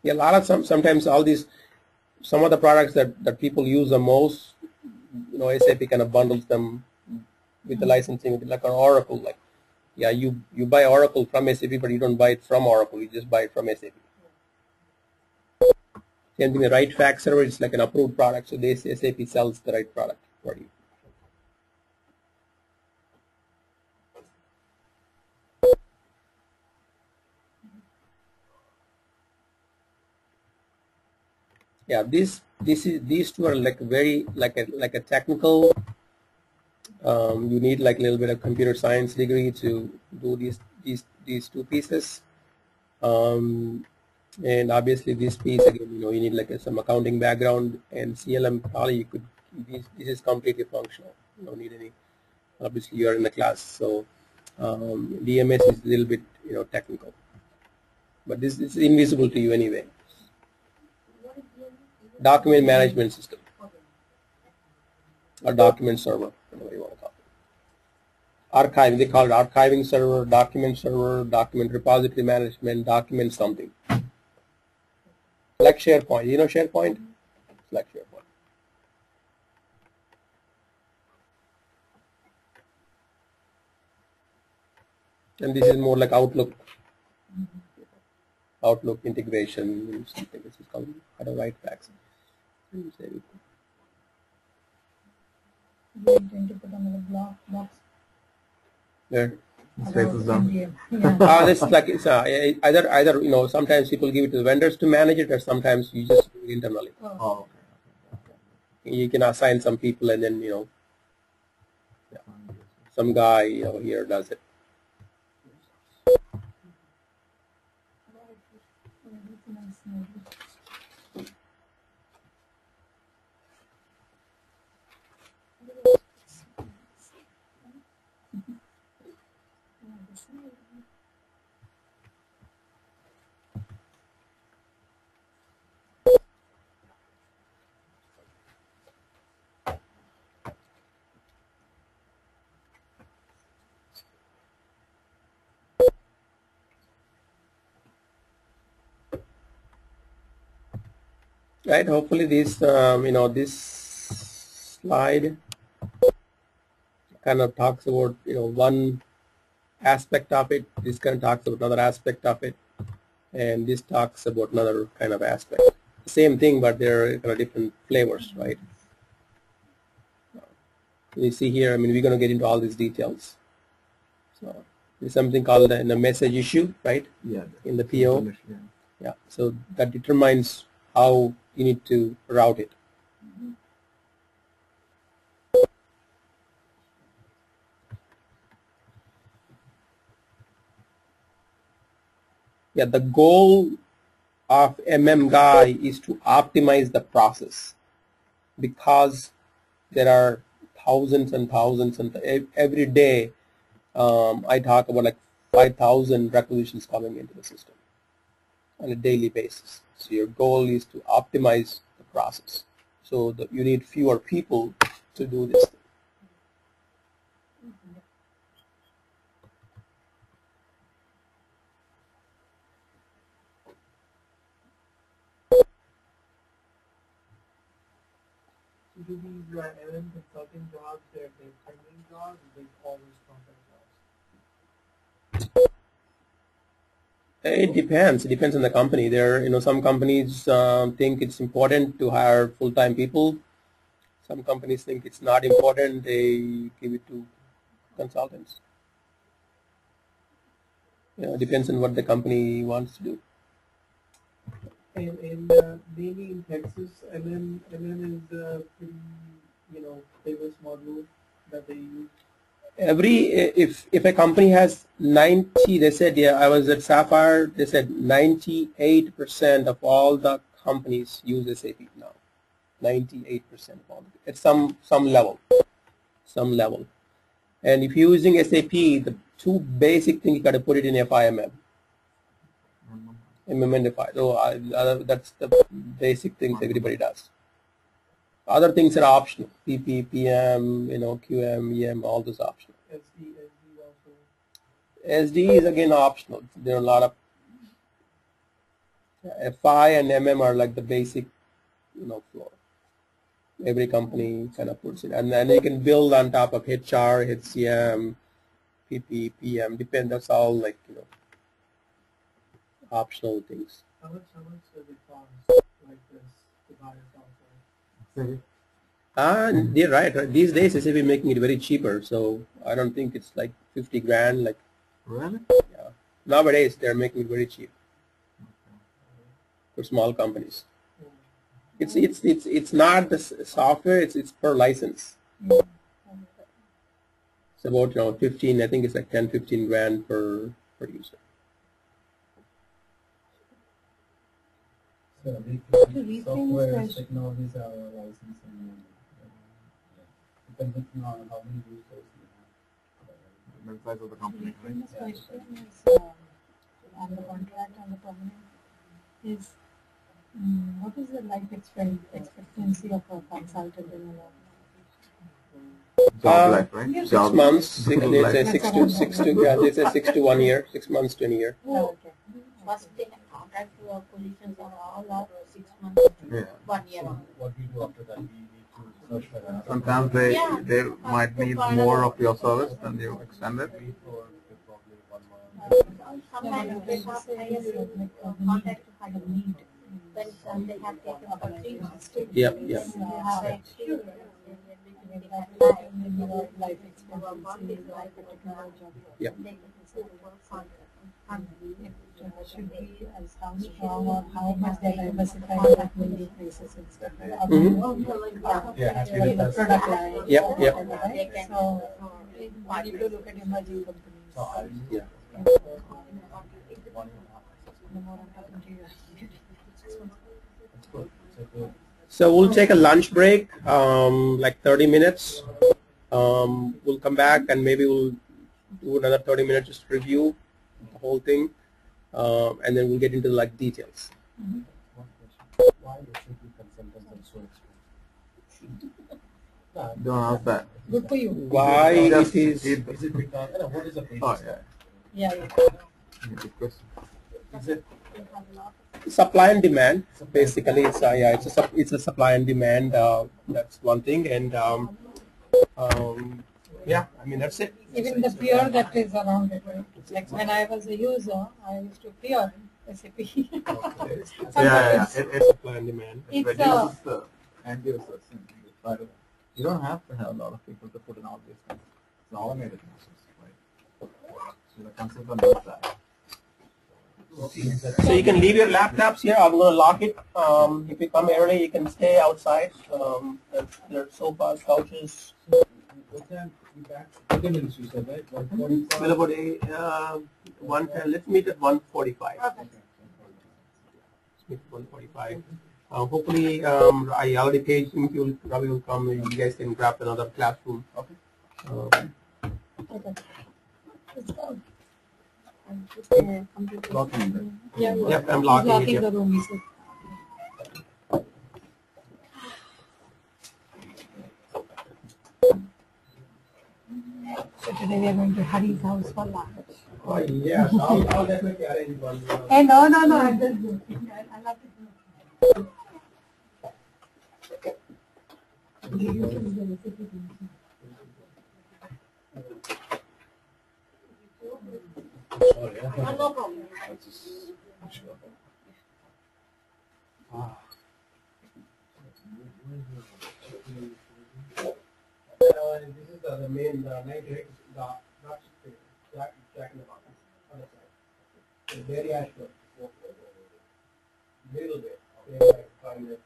Yeah, a lot of sometimes all these some of the products that people use the most, SAP kind of bundles them with the licensing, like an Oracle. Like, yeah, you buy Oracle from SAP, but you don't buy it from Oracle. You just buy it from SAP. Same thing, the right fax server is like an approved product, so SAP sells the right product for you. Yeah, these two are like very like a technical. You need like a little bit of computer science degree to do these two pieces. And obviously this piece again, you need like some accounting background, and CLM probably you could. This is completely functional. You don't need any. Obviously you are in the class, so DMS is a little bit technical, but this is invisible to you anyway. What is DMS? Document management system or document server, whatever you want to call it. Archiving, they call it archiving server, document repository management, document something. Like SharePoint, SharePoint? It's like SharePoint. And this is more like Outlook. Outlook integration, something this is called how to write fax. You intend to put another box. There. Spaces down. Yeah. This is like it's either sometimes people give it to the vendors to manage it, or sometimes you just do it internally. Oh, okay. You can assign some people, and then some guy here does it. Right. Hopefully this this slide kind of talks about one aspect of it. This kind of talks about another aspect of it, and this talks about another kind of aspect. Same thing, but they're kind of different flavors, right? You see here. I mean, we're going to get into all these details. So there's something called the message issue, right? Yeah. In the PO. Yeah. Yeah. So that determines how you need to route it. Yeah, the goal of MM Guy is to optimize the process, because there are thousands and thousands, and every day I talk about like 5,000 requisitions coming into the system on a daily basis. So your goal is to optimize the process, so that you need fewer people to do this thing. do these MM consulting jobs, they're permanent jobs, they're always contract jobs? It depends. It depends on the company. Some companies think it's important to hire full-time people. Some companies think it's not important. They give it to consultants. It depends on what the company wants to do. And mainly in Texas, MM is a pretty, famous module that they use. If a company has 90, they said, yeah, I was at Sapphire, they said 98% of all the companies use SAP now. 98% of all, at some level. And if you're using SAP, the two basic things, you got to put it in FIMM. And FI. So that's the basic things everybody does. Other things are optional. PP, PM, QM, EM, all those optional. SD also. SD is again optional. There are a lot of FI and MM are like the basic, floor. Every company kind of puts it, and then you can build on top of HR, HCM, PP, PM. Depend. That's all like optional things. How much does it cost like this to buy a software? They're right. These days, SAP is making it very cheaper, so I don't think it's like 50 grand. Like Really? Yeah. Nowadays, they're making it very cheap for small companies. It's not the software. It's per license. It's about 15. I think it's like 10-15 grand per user. So the software technologies are licensing. Depending on how many users you have. The size of the company, right? Famous question is on the contract on the permanent is what is the life expectancy of a consultant in a Job life, right? 6 Job months. life. They say 6 to 1 year. 6 months to 1 year. Oh, okay. First they have contract to our positions are all 6 months, Yeah. 1 year. What we do after that, we need to search for another. Sometimes they might need more of your service than you extend it. For probably 1 month. Sometimes they have higher contract to higher need. When they have taken opportunities. Yep. They have experience and they have Life expectancy, life particular job. Yep. they can work on It should be as how strong or how much they diversify that many places and stuff. Yeah, has to be The product line. Yep. Right? So you need to look at emerging companies. So I Yeah. The more I'm talking to you. That's good. So So we'll take a lunch break, like 30 minutes. We'll come back and maybe we'll do another 30 minutes just review the whole thing, and then we'll get into like details. one question. Why SAP consultants are so expensive? Don't ask that. Good for you. Why it Just is? eat- Is it because, what is the basis? Oh yeah. Yeah. Good question. Is it Supply and demand. Basically, it's a supply and demand. That's one thing, and yeah, I mean that's it. Even the peer that is around it, right? Like when I was a user, I used to peer SAP. Yeah. It's supply and demand. It It's reduces the end users. You don't have to have a lot of people to put in all these things. It's an automated process, right? So the consultant does that. So you can leave your laptops here. I'm going to lock it. If you come early, you can stay outside. There are sofas, couches. what time we back? 30 minutes you said, right? 1:45? Well, about 1:10. Let's meet at 1:45. Let's meet at 1:45. Hopefully, I already paid him. He will probably come. You guys can grab another classroom. Okay. Okay. Let's go. Locking it. Yeah. Yep, I'm He's locking it. locking Yep. the room, he said. So today we are going to Hari's house for lunch. Oh, yes, I'll definitely arrange one. Hey, no, I'm just joking. I love it. No problem. This is the main night rate, dark jack in the box on the side. It's very ashford. Little bit. Maybe like 5 minutes.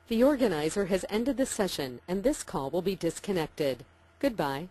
The organizer has ended the session and this call will be disconnected. Goodbye.